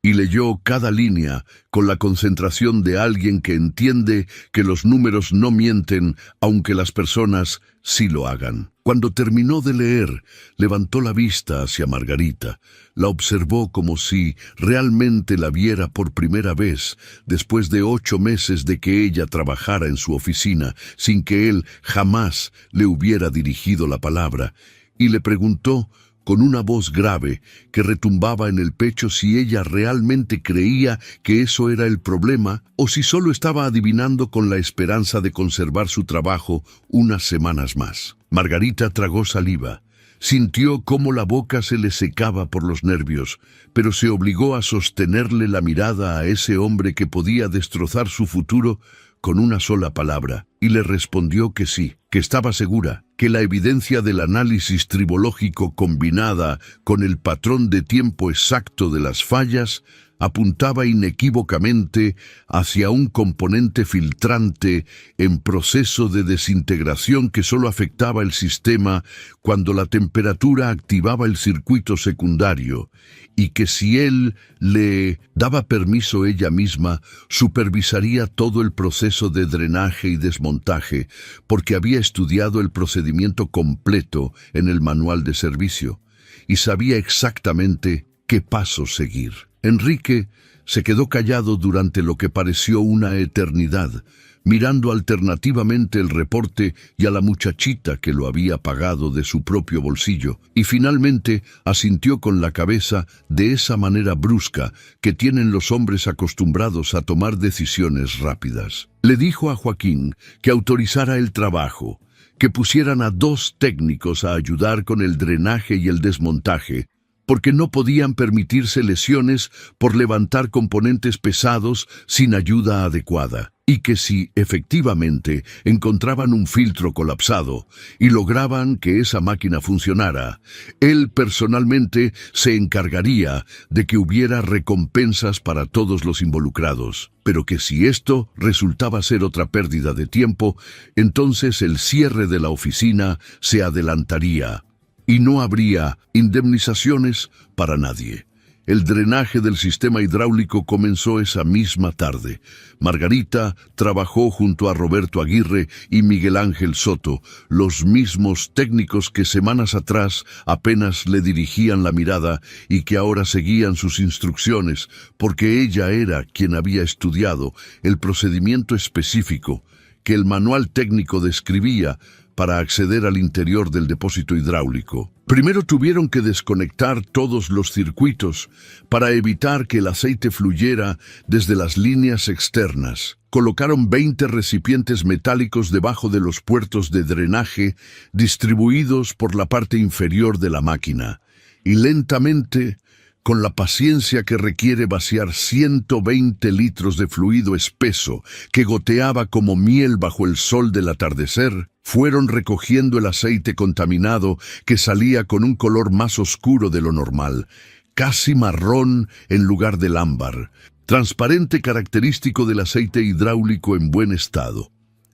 A: y leyó cada línea con la concentración de alguien que entiende que los números no mienten, aunque las personas sí lo hagan. Cuando terminó de leer, levantó la vista hacia Margarita, la observó como si realmente la viera por primera vez, después de 8 meses de que ella trabajara en su oficina, sin que él jamás le hubiera dirigido la palabra, y le preguntó con una voz grave que retumbaba en el pecho si ella realmente creía que eso era el problema o si solo estaba adivinando con la esperanza de conservar su trabajo unas semanas más. Margarita tragó saliva. Sintió cómo la boca se le secaba por los nervios, pero se obligó a sostenerle la mirada a ese hombre que podía destrozar su futuro con una sola palabra, y le respondió que sí, que estaba segura, que la evidencia del análisis tribológico combinada con el patrón de tiempo exacto de las fallas apuntaba inequívocamente hacia un componente filtrante en proceso de desintegración que solo afectaba el sistema cuando la temperatura activaba el circuito secundario, y que si él le daba permiso ella misma, supervisaría todo el proceso de drenaje y desmontaje, porque había estudiado el procedimiento completo en el manual de servicio, y sabía exactamente qué pasos seguir. Enrique se quedó callado durante lo que pareció una eternidad, mirando alternativamente el reporte y a la muchachita que lo había pagado de su propio bolsillo, y finalmente asintió con la cabeza de esa manera brusca que tienen los hombres acostumbrados a tomar decisiones rápidas. Le dijo a Joaquín que autorizara el trabajo, que pusieran a 2 técnicos a ayudar con el drenaje y el desmontaje, porque no podían permitirse lesiones por levantar componentes pesados sin ayuda adecuada, y que si efectivamente encontraban un filtro colapsado y lograban que esa máquina funcionara, él personalmente se encargaría de que hubiera recompensas para todos los involucrados, pero que si esto resultaba ser otra pérdida de tiempo, entonces el cierre de la oficina se adelantaría y no habría indemnizaciones para nadie. El drenaje del sistema hidráulico comenzó esa misma tarde. Margarita trabajó junto a Roberto Aguirre y Miguel Ángel Soto, los mismos técnicos que semanas atrás apenas le dirigían la mirada y que ahora seguían sus instrucciones, porque ella era quien había estudiado el procedimiento específico que el manual técnico describía para acceder al interior del depósito hidráulico. Primero tuvieron que desconectar todos los circuitos para evitar que el aceite fluyera desde las líneas externas. Colocaron 20 recipientes metálicos debajo de los puertos de drenaje distribuidos por la parte inferior de la máquina. Y lentamente, con la paciencia que requiere vaciar 120 litros de fluido espeso que goteaba como miel bajo el sol del atardecer, fueron recogiendo el aceite contaminado que salía con un color más oscuro de lo normal, casi marrón en lugar del ámbar, transparente característico del aceite hidráulico en buen estado.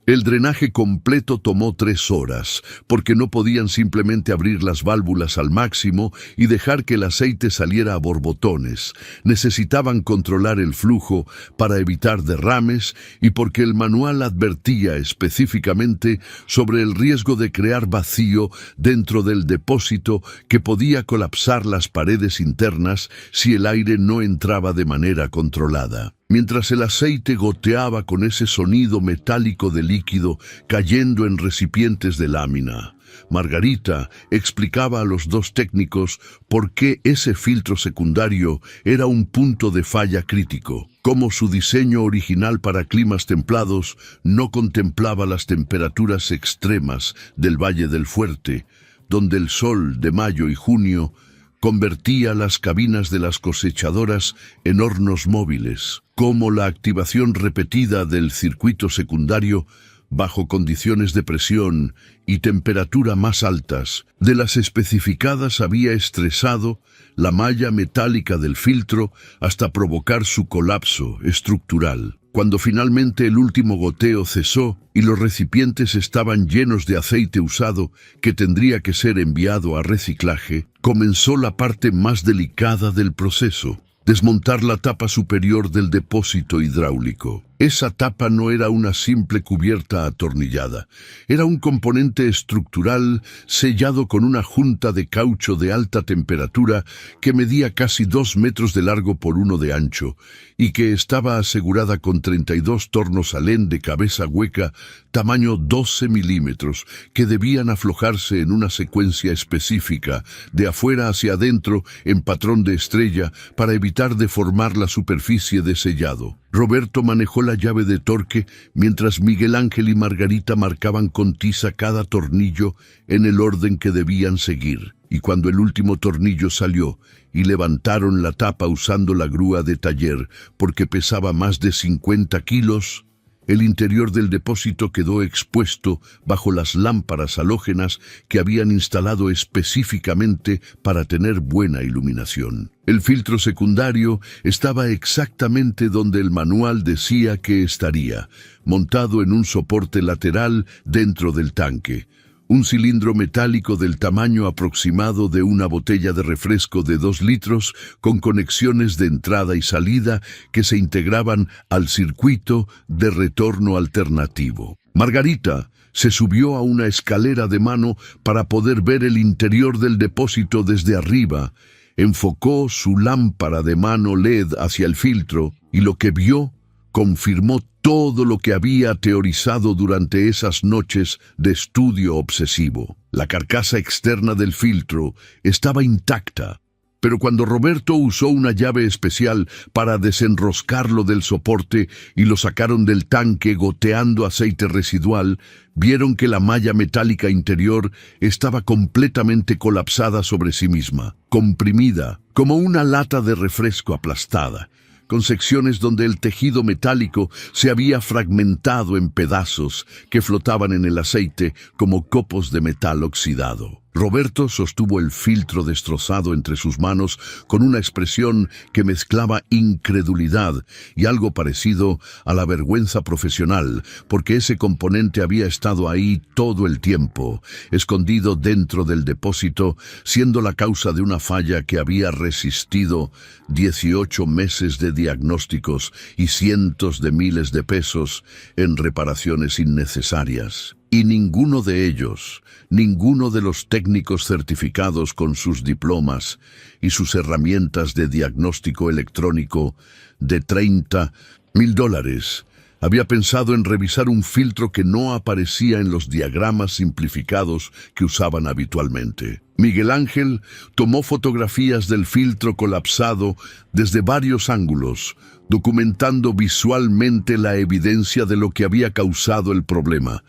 A: El drenaje completo tomó 3 horas, porque no podían simplemente abrir las válvulas al máximo y dejar que el aceite saliera a borbotones. Necesitaban controlar el flujo para evitar derrames y porque el manual advertía específicamente sobre el riesgo de crear vacío dentro del depósito que podía colapsar las paredes internas si el aire no entraba de manera controlada. Mientras el aceite goteaba con ese sonido metálico de líquido cayendo en recipientes de lámina, Margarita explicaba a los 2 técnicos por qué ese filtro secundario era un punto de falla crítico, cómo su diseño original para climas templados no contemplaba las temperaturas extremas del Valle del Fuerte, donde el sol de mayo y junio convertía las cabinas de las cosechadoras en hornos móviles, como la activación repetida del circuito secundario bajo condiciones de presión y temperatura más altas de las especificadas había estresado la malla metálica del filtro hasta provocar su colapso estructural. Cuando finalmente el último goteo cesó y los recipientes estaban llenos de aceite usado que tendría que ser enviado a reciclaje, comenzó la parte más delicada del proceso: desmontar la tapa superior del depósito hidráulico. Esa tapa no era una simple cubierta atornillada, era un componente estructural sellado con una junta de caucho de alta temperatura que medía casi 2 metros de largo por 1 de ancho y que estaba asegurada con 32 tornos alén de cabeza hueca tamaño 12 milímetros que debían aflojarse en una secuencia específica de afuera hacia adentro en patrón de estrella para evitar deformar la superficie de sellado. Roberto manejó la llave de torque mientras Miguel Ángel y Margarita marcaban con tiza cada tornillo en el orden que debían seguir. Y cuando el último tornillo salió y levantaron la tapa usando la grúa de taller porque pesaba más de 50 kilos, el interior del depósito quedó expuesto bajo las lámparas halógenas que habían instalado específicamente para tener buena iluminación. El filtro secundario estaba exactamente donde el manual decía que estaría, montado en un soporte lateral dentro del tanque. Un cilindro metálico del tamaño aproximado de una botella de refresco de 2 litros con conexiones de entrada y salida que se integraban al circuito de retorno alternativo. Margarita se subió a una escalera de mano para poder ver el interior del depósito desde arriba. Enfocó su lámpara de mano LED hacia el filtro y lo que vio confirmó todo lo que había teorizado durante esas noches de estudio obsesivo. La carcasa externa del filtro estaba intacta, pero cuando Roberto usó una llave especial para desenroscarlo del soporte y lo sacaron del tanque goteando aceite residual, vieron que la malla metálica interior estaba completamente colapsada sobre sí misma, comprimida, como una lata de refresco aplastada, con secciones donde el tejido metálico se había fragmentado en pedazos que flotaban en el aceite como copos de metal oxidado. Roberto sostuvo el filtro destrozado entre sus manos con una expresión que mezclaba incredulidad y algo parecido a la vergüenza profesional, porque ese componente había estado ahí todo el tiempo, escondido dentro del depósito, siendo la causa de una falla que había resistido 18 meses de diagnósticos y cientos de miles de pesos en reparaciones innecesarias. Y ninguno de ellos, ninguno de los técnicos certificados con sus diplomas y sus herramientas de diagnóstico electrónico de $30,000, había pensado en revisar un filtro que no aparecía en los diagramas simplificados que usaban habitualmente. Miguel Ángel tomó fotografías del filtro colapsado desde varios ángulos, documentando visualmente la evidencia de lo que había causado el problema,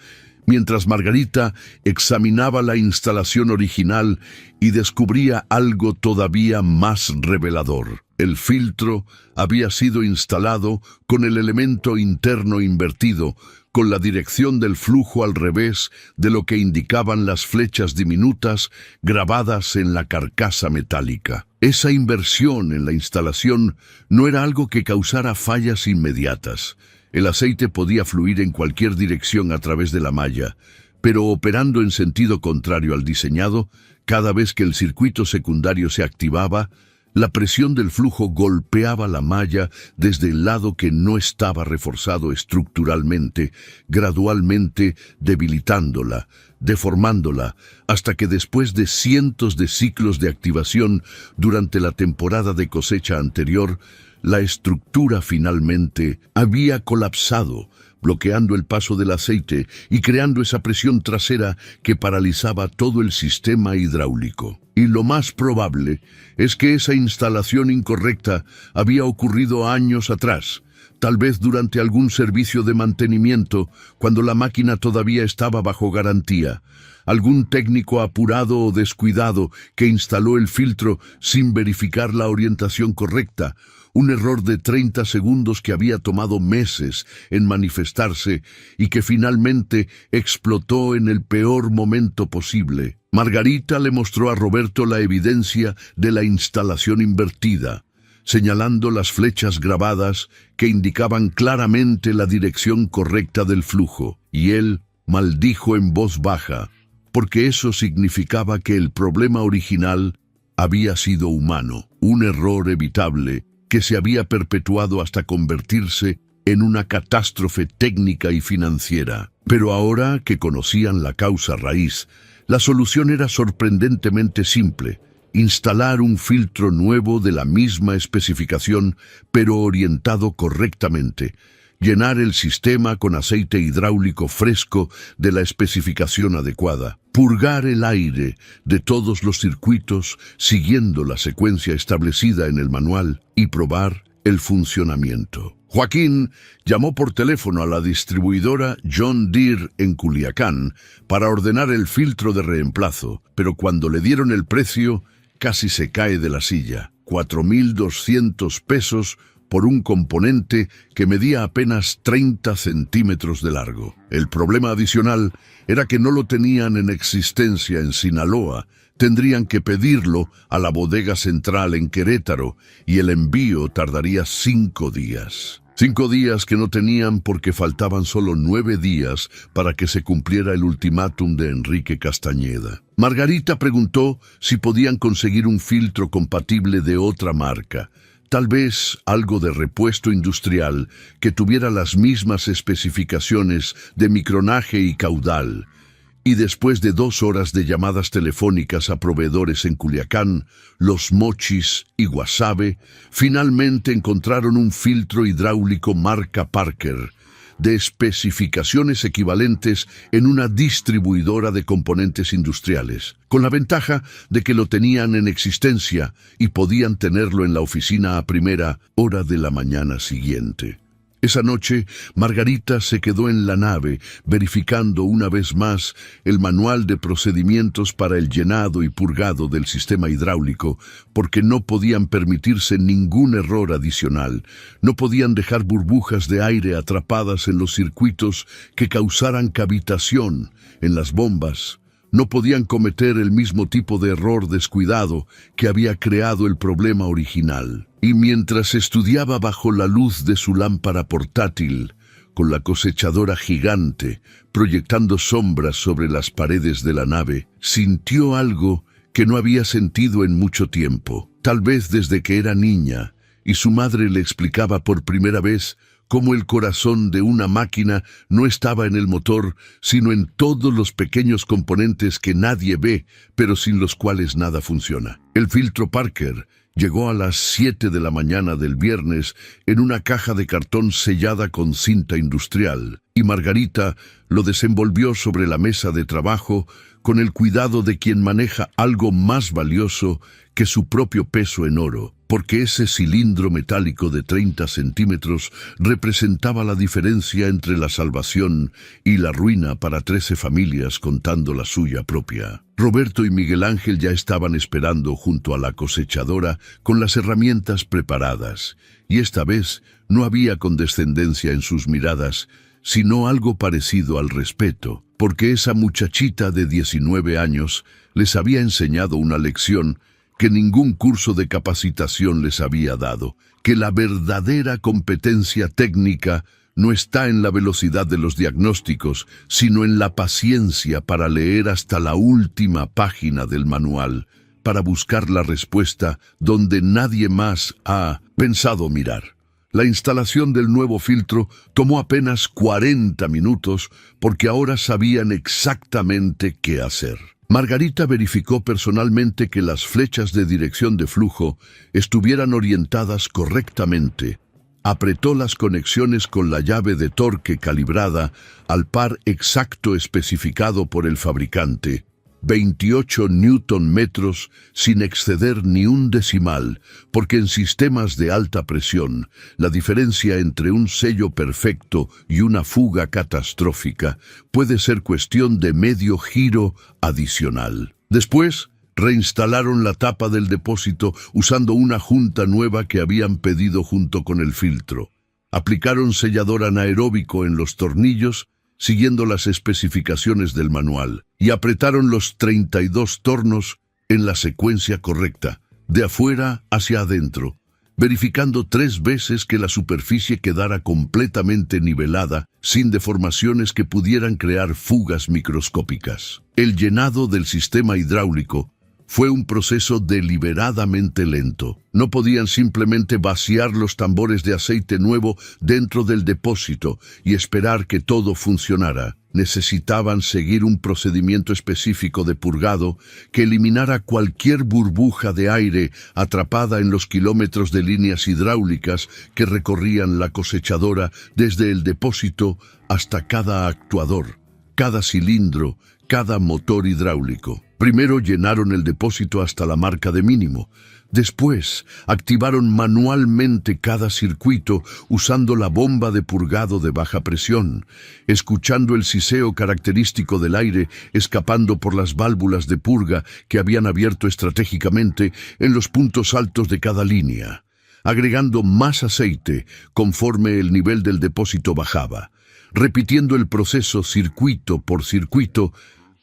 A: mientras Margarita examinaba la instalación original y descubría algo todavía más revelador. El filtro había sido instalado con el elemento interno invertido, con la dirección del flujo al revés de lo que indicaban las flechas diminutas grabadas en la carcasa metálica. Esa inversión en la instalación no era algo que causara fallas inmediatas. El aceite podía fluir en cualquier dirección a través de la malla, pero operando en sentido contrario al diseñado, cada vez que el circuito secundario se activaba, la presión del flujo golpeaba la malla desde el lado que no estaba reforzado estructuralmente, gradualmente debilitándola, deformándola, hasta que después de cientos de ciclos de activación durante la temporada de cosecha anterior, la estructura finalmente había colapsado, bloqueando el paso del aceite y creando esa presión trasera que paralizaba todo el sistema hidráulico. Y lo más probable es que esa instalación incorrecta había ocurrido años atrás, tal vez durante algún servicio de mantenimiento, cuando la máquina todavía estaba bajo garantía. Algún técnico apurado o descuidado que instaló el filtro sin verificar la orientación correcta, un error de 30 segundos que había tomado meses en manifestarse y que finalmente explotó en el peor momento posible. Margarita le mostró a Roberto la evidencia de la instalación invertida, señalando las flechas grabadas que indicaban claramente la dirección correcta del flujo, y él maldijo en voz baja, porque eso significaba que el problema original había sido humano, un error evitable que se había perpetuado hasta convertirse en una catástrofe técnica y financiera. Pero ahora que conocían la causa raíz, la solución era sorprendentemente simple: instalar un filtro nuevo de la misma especificación, pero orientado correctamente, llenar el sistema con aceite hidráulico fresco de la especificación adecuada, purgar el aire de todos los circuitos siguiendo la secuencia establecida en el manual y probar el funcionamiento. Joaquín llamó por teléfono a la distribuidora John Deere en Culiacán para ordenar el filtro de reemplazo, pero cuando le dieron el precio, casi se cae de la silla. $4,200 por un componente que medía apenas 30 centímetros de largo. El problema adicional era que no lo tenían en existencia en Sinaloa. Tendrían que pedirlo a la bodega central en Querétaro y el envío tardaría 5 días. 5 días que no tenían porque faltaban solo 9 días para que se cumpliera el ultimátum de Enrique Castañeda. Margarita preguntó si podían conseguir un filtro compatible de otra marca, tal vez algo de repuesto industrial que tuviera las mismas especificaciones de micronaje y caudal. Y después de 2 horas de llamadas telefónicas a proveedores en Culiacán, Los Mochis y Guasave, finalmente encontraron un filtro hidráulico marca Parker, de especificaciones equivalentes en una distribuidora de componentes industriales, con la ventaja de que lo tenían en existencia y podían tenerlo en la oficina a primera hora de la mañana siguiente. Esa noche, Margarita se quedó en la nave, verificando una vez más el manual de procedimientos para el llenado y purgado del sistema hidráulico, porque no podían permitirse ningún error adicional. No podían dejar burbujas de aire atrapadas en los circuitos que causaran cavitación en las bombas. No podían cometer el mismo tipo de error descuidado que había creado el problema original. Y mientras estudiaba bajo la luz de su lámpara portátil, con la cosechadora gigante proyectando sombras sobre las paredes de la nave, sintió algo que no había sentido en mucho tiempo, tal vez desde que era niña, y su madre le explicaba por primera vez cómo el corazón de una máquina no estaba en el motor, sino en todos los pequeños componentes que nadie ve, pero sin los cuales nada funciona. El filtro Parker llegó a las 7 de la mañana del viernes en una caja de cartón sellada con cinta industrial, y Margarita lo desenvolvió sobre la mesa de trabajo con el cuidado de quien maneja algo más valioso que su propio peso en oro, porque ese cilindro metálico de 30 centímetros representaba la diferencia entre la salvación y la ruina para 13 familias contando la suya propia. Roberto y Miguel Ángel ya estaban esperando junto a la cosechadora con las herramientas preparadas, y esta vez no había condescendencia en sus miradas, sino algo parecido al respeto, porque esa muchachita de 19 años les había enseñado una lección que ningún curso de capacitación les había dado, que la verdadera competencia técnica no está en la velocidad de los diagnósticos, sino en la paciencia para leer hasta la última página del manual, para buscar la respuesta donde nadie más ha pensado mirar. La instalación del nuevo filtro tomó apenas 40 minutos porque ahora sabían exactamente qué hacer. Margarita verificó personalmente que las flechas de dirección de flujo estuvieran orientadas correctamente. Apretó las conexiones con la llave de torque calibrada al par exacto especificado por el fabricante, 28 newton metros sin exceder ni un decimal, porque en sistemas de alta presión, la diferencia entre un sello perfecto y una fuga catastrófica puede ser cuestión de medio giro adicional. Después, reinstalaron la tapa del depósito usando una junta nueva que habían pedido junto con el filtro. Aplicaron sellador anaeróbico en los tornillos, siguiendo las especificaciones del manual, y apretaron los 32 tornos en la secuencia correcta, de afuera hacia adentro, verificando 3 veces que la superficie quedara completamente nivelada, sin deformaciones que pudieran crear fugas microscópicas. El llenado del sistema hidráulico fue un proceso deliberadamente lento. No podían simplemente vaciar los tambores de aceite nuevo dentro del depósito y esperar que todo funcionara. Necesitaban seguir un procedimiento específico de purgado que eliminara cualquier burbuja de aire atrapada en los kilómetros de líneas hidráulicas que recorrían la cosechadora desde el depósito hasta cada actuador, cada cilindro, cada motor hidráulico. Primero llenaron el depósito hasta la marca de mínimo. Después, activaron manualmente cada circuito usando la bomba de purgado de baja presión, escuchando el siseo característico del aire escapando por las válvulas de purga que habían abierto estratégicamente en los puntos altos de cada línea, agregando más aceite conforme el nivel del depósito bajaba, repitiendo el proceso circuito por circuito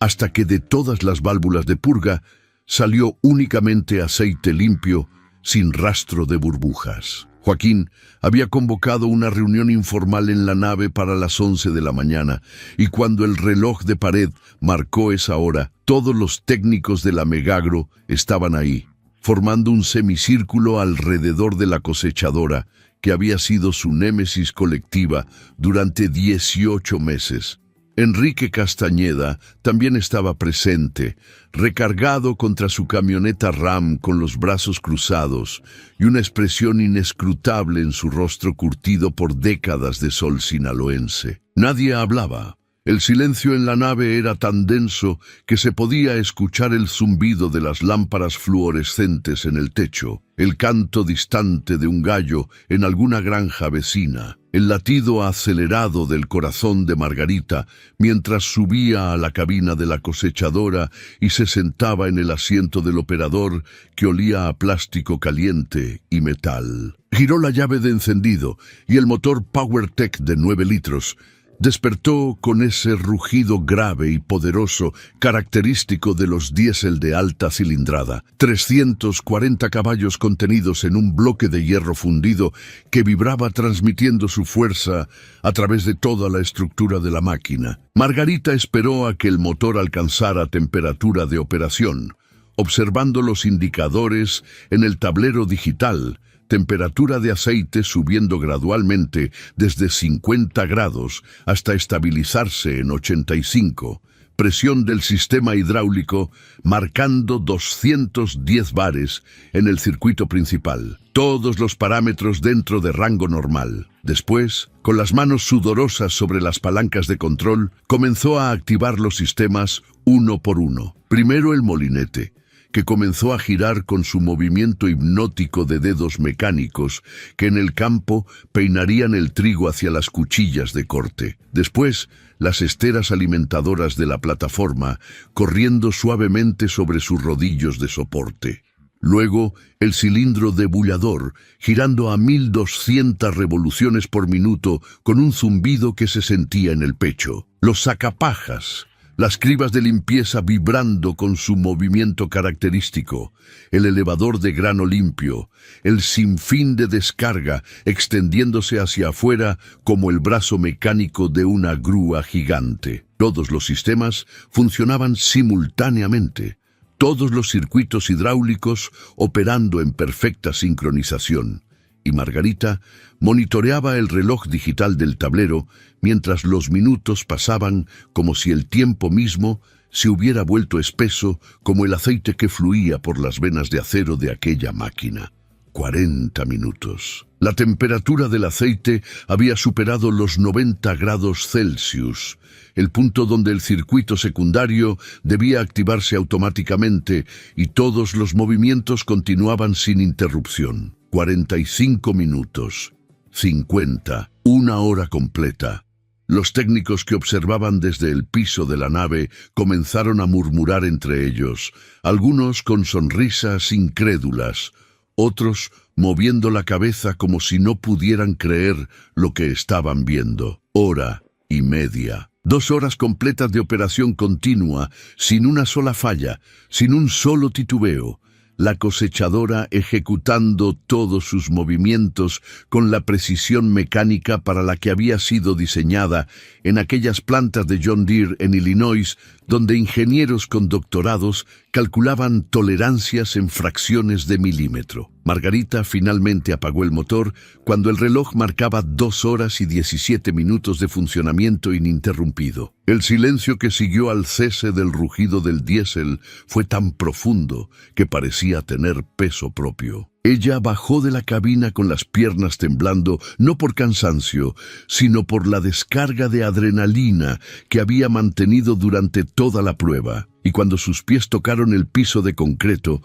A: hasta que de todas las válvulas de purga salió únicamente aceite limpio, sin rastro de burbujas. Joaquín había convocado una reunión informal en la nave para las 11 de la mañana, y cuando el reloj de pared marcó esa hora, todos los técnicos de la Megagro estaban ahí, formando un semicírculo alrededor de la cosechadora, que había sido su némesis colectiva durante 18 meses. Enrique Castañeda también estaba presente, recargado contra su camioneta Ram con los brazos cruzados y una expresión inescrutable en su rostro curtido por décadas de sol sinaloense. Nadie hablaba. El silencio en la nave era tan denso que se podía escuchar el zumbido de las lámparas fluorescentes en el techo, el canto distante de un gallo en alguna granja vecina, el latido acelerado del corazón de Margarita mientras subía a la cabina de la cosechadora y se sentaba en el asiento del operador que olía a plástico caliente y metal. Giró la llave de encendido y el motor PowerTech de 9 litros despertó con ese rugido grave y poderoso característico de los diésel de alta cilindrada. 340 caballos contenidos en un bloque de hierro fundido que vibraba transmitiendo su fuerza a través de toda la estructura de la máquina. Margarita esperó a que el motor alcanzara temperatura de operación, observando los indicadores en el tablero digital. Temperatura de aceite subiendo gradualmente desde 50 grados hasta estabilizarse en 85. Presión del sistema hidráulico marcando 210 bares en el circuito principal. Todos los parámetros dentro de rango normal. Después, con las manos sudorosas sobre las palancas de control, comenzó a activar los sistemas uno por uno. Primero el molinete, que comenzó a girar con su movimiento hipnótico de dedos mecánicos que en el campo peinarían el trigo hacia las cuchillas de corte. Después, las esteras alimentadoras de la plataforma corriendo suavemente sobre sus rodillos de soporte. Luego, el cilindro debullador girando a 1200 revoluciones por minuto con un zumbido que se sentía en el pecho. Los sacapajas, las cribas de limpieza vibrando con su movimiento característico, el elevador de grano limpio, el sinfín de descarga extendiéndose hacia afuera como el brazo mecánico de una grúa gigante. Todos los sistemas funcionaban simultáneamente, todos los circuitos hidráulicos operando en perfecta sincronización. Y Margarita monitoreaba el reloj digital del tablero mientras los minutos pasaban como si el tiempo mismo se hubiera vuelto espeso como el aceite que fluía por las venas de acero de aquella máquina. 40 minutos. La temperatura del aceite había superado los 90 grados Celsius, el punto donde el circuito secundario debía activarse automáticamente y todos los movimientos continuaban sin interrupción. 45 minutos, 50, una hora completa. Los técnicos que observaban desde el piso de la nave comenzaron a murmurar entre ellos, algunos con sonrisas incrédulas, otros moviendo la cabeza como si no pudieran creer lo que estaban viendo. Hora y media. 2 horas completas de operación continua, sin una sola falla, sin un solo titubeo. La cosechadora ejecutando todos sus movimientos con la precisión mecánica para la que había sido diseñada en aquellas plantas de John Deere en Illinois, donde ingenieros con doctorados calculaban tolerancias en fracciones de milímetro. Margarita finalmente apagó el motor cuando el reloj marcaba 2 horas y 17 minutos de funcionamiento ininterrumpido. El silencio que siguió al cese del rugido del diésel fue tan profundo que parecía tener peso propio. Ella bajó de la cabina con las piernas temblando, no por cansancio, sino por la descarga de adrenalina que había mantenido durante toda la prueba. Y cuando sus pies tocaron el piso de concreto,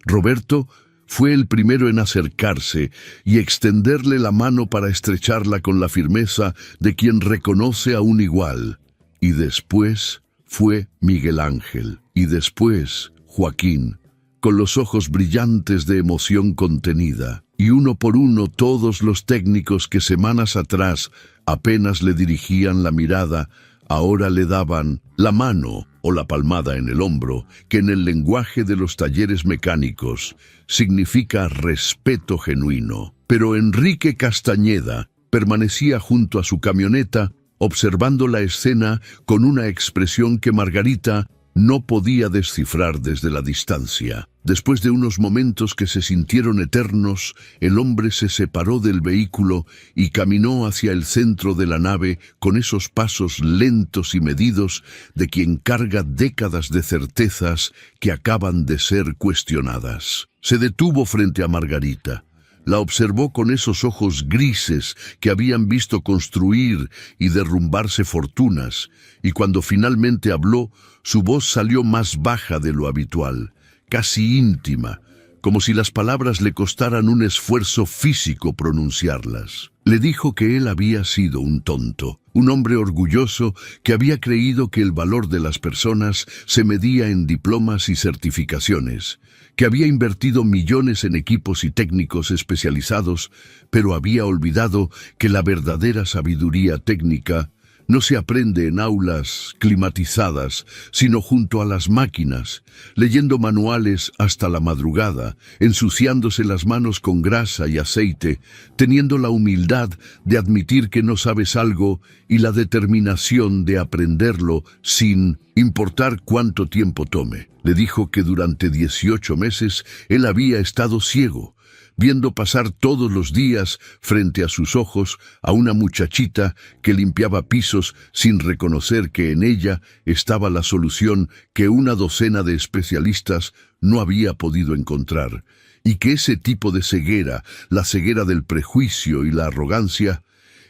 A: Roberto fue el primero en acercarse y extenderle la mano para estrecharla con la firmeza de quien reconoce a un igual. Y después fue Miguel Ángel, y después Joaquín, con los ojos brillantes de emoción contenida, y uno por uno todos los técnicos que semanas atrás apenas le dirigían la mirada, ahora le daban la mano o la palmada en el hombro, que en el lenguaje de los talleres mecánicos significa respeto genuino. Pero Enrique Castañeda permanecía junto a su camioneta, observando la escena con una expresión que Margarita no podía descifrar desde la distancia. Después de unos momentos que se sintieron eternos, el hombre se separó del vehículo y caminó hacia el centro de la nave con esos pasos lentos y medidos de quien carga décadas de certezas que acaban de ser cuestionadas. Se detuvo frente a Margarita. La observó con esos ojos grises que habían visto construir y derrumbarse fortunas, y cuando finalmente habló, su voz salió más baja de lo habitual, casi íntima, como si las palabras le costaran un esfuerzo físico pronunciarlas. Le dijo que él había sido un tonto, un hombre orgulloso que había creído que el valor de las personas se medía en diplomas y certificaciones, que había invertido millones en equipos y técnicos especializados, pero había olvidado que la verdadera sabiduría técnica no se aprende en aulas climatizadas, sino junto a las máquinas, leyendo manuales hasta la madrugada, ensuciándose las manos con grasa y aceite, teniendo la humildad de admitir que no sabes algo y la determinación de aprenderlo sin importar cuánto tiempo tome. Le dijo que durante 18 meses él había estado ciego, viendo pasar todos los días frente a sus ojos a una muchachita que limpiaba pisos sin reconocer que en ella estaba la solución que una docena de especialistas no había podido encontrar, y que ese tipo de ceguera, la ceguera del prejuicio y la arrogancia,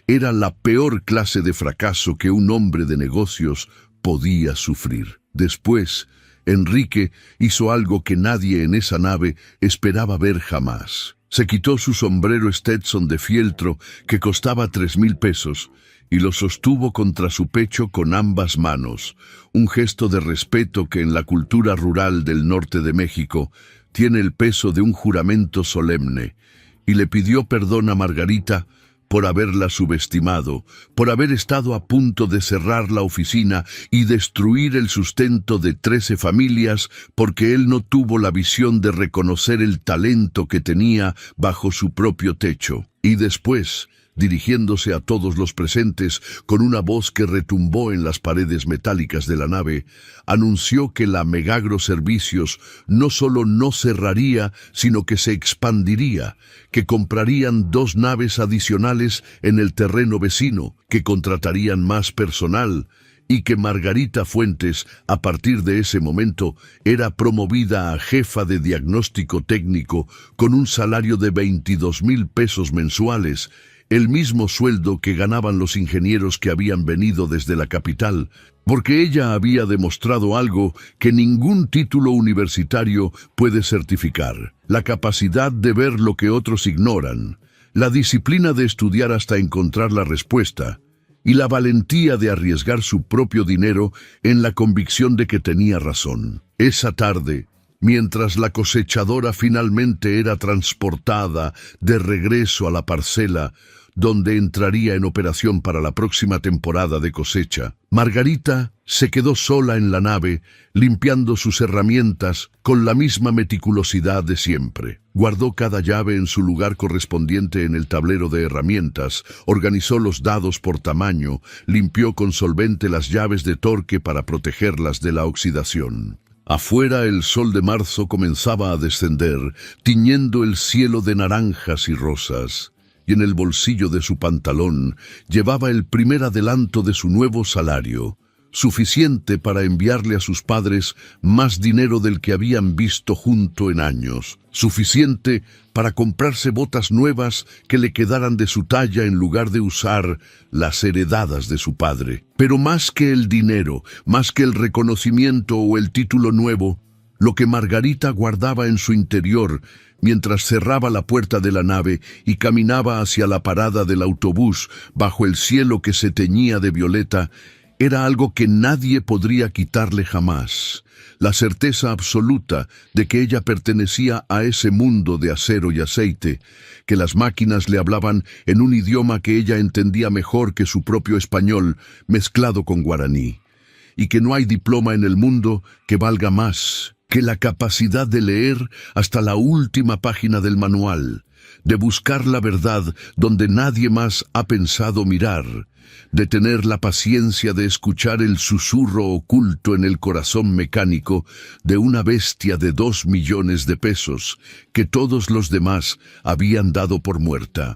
A: era la peor clase de fracaso que un hombre de negocios podía sufrir. Después, Enrique hizo algo que nadie en esa nave esperaba ver jamás. Se quitó su sombrero Stetson de fieltro que costaba 3,000 pesos y lo sostuvo contra su pecho con ambas manos, un gesto de respeto que en la cultura rural del norte de México tiene el peso de un juramento solemne, y le pidió perdón a Margarita por haberla subestimado, por haber estado a punto de cerrar la oficina y destruir el sustento de 13 familias, porque él no tuvo la visión de reconocer el talento que tenía bajo su propio techo. Y después, dirigiéndose a todos los presentes, con una voz que retumbó en las paredes metálicas de la nave, anunció que la Megagro Servicios no solo no cerraría, sino que se expandiría, que comprarían 2 naves adicionales en el terreno vecino, que contratarían más personal, y que Margarita Fuentes, a partir de ese momento, era promovida a jefa de diagnóstico técnico con un salario de 22,000 pesos mensuales, el mismo sueldo que ganaban los ingenieros que habían venido desde la capital, porque ella había demostrado algo que ningún título universitario puede certificar: la capacidad de ver lo que otros ignoran, la disciplina de estudiar hasta encontrar la respuesta, y la valentía de arriesgar su propio dinero en la convicción de que tenía razón. Esa tarde, mientras la cosechadora finalmente era transportada de regreso a la parcela, donde entraría en operación para la próxima temporada de cosecha, Margarita se quedó sola en la nave, limpiando sus herramientas con la misma meticulosidad de siempre. Guardó cada llave en su lugar correspondiente en el tablero de herramientas, organizó los dados por tamaño, limpió con solvente las llaves de torque para protegerlas de la oxidación. Afuera el sol de marzo comenzaba a descender, tiñendo el cielo de naranjas y rosas, y en el bolsillo de su pantalón llevaba el primer adelanto de su nuevo salario, suficiente para enviarle a sus padres más dinero del que habían visto junto en años, suficiente para comprarse botas nuevas que le quedaran de su talla en lugar de usar las heredadas de su padre. Pero más que el dinero, más que el reconocimiento o el título nuevo, lo que Margarita guardaba en su interior mientras cerraba la puerta de la nave y caminaba hacia la parada del autobús bajo el cielo que se teñía de violeta, era algo que nadie podría quitarle jamás: la certeza absoluta de que ella pertenecía a ese mundo de acero y aceite, que las máquinas le hablaban en un idioma que ella entendía mejor que su propio español mezclado con guaraní, y que no hay diploma en el mundo que valga más que la capacidad de leer hasta la última página del manual, de buscar la verdad donde nadie más ha pensado mirar, de tener la paciencia de escuchar el susurro oculto en el corazón mecánico de una bestia de 2 millones de pesos que todos los demás habían dado por muerta.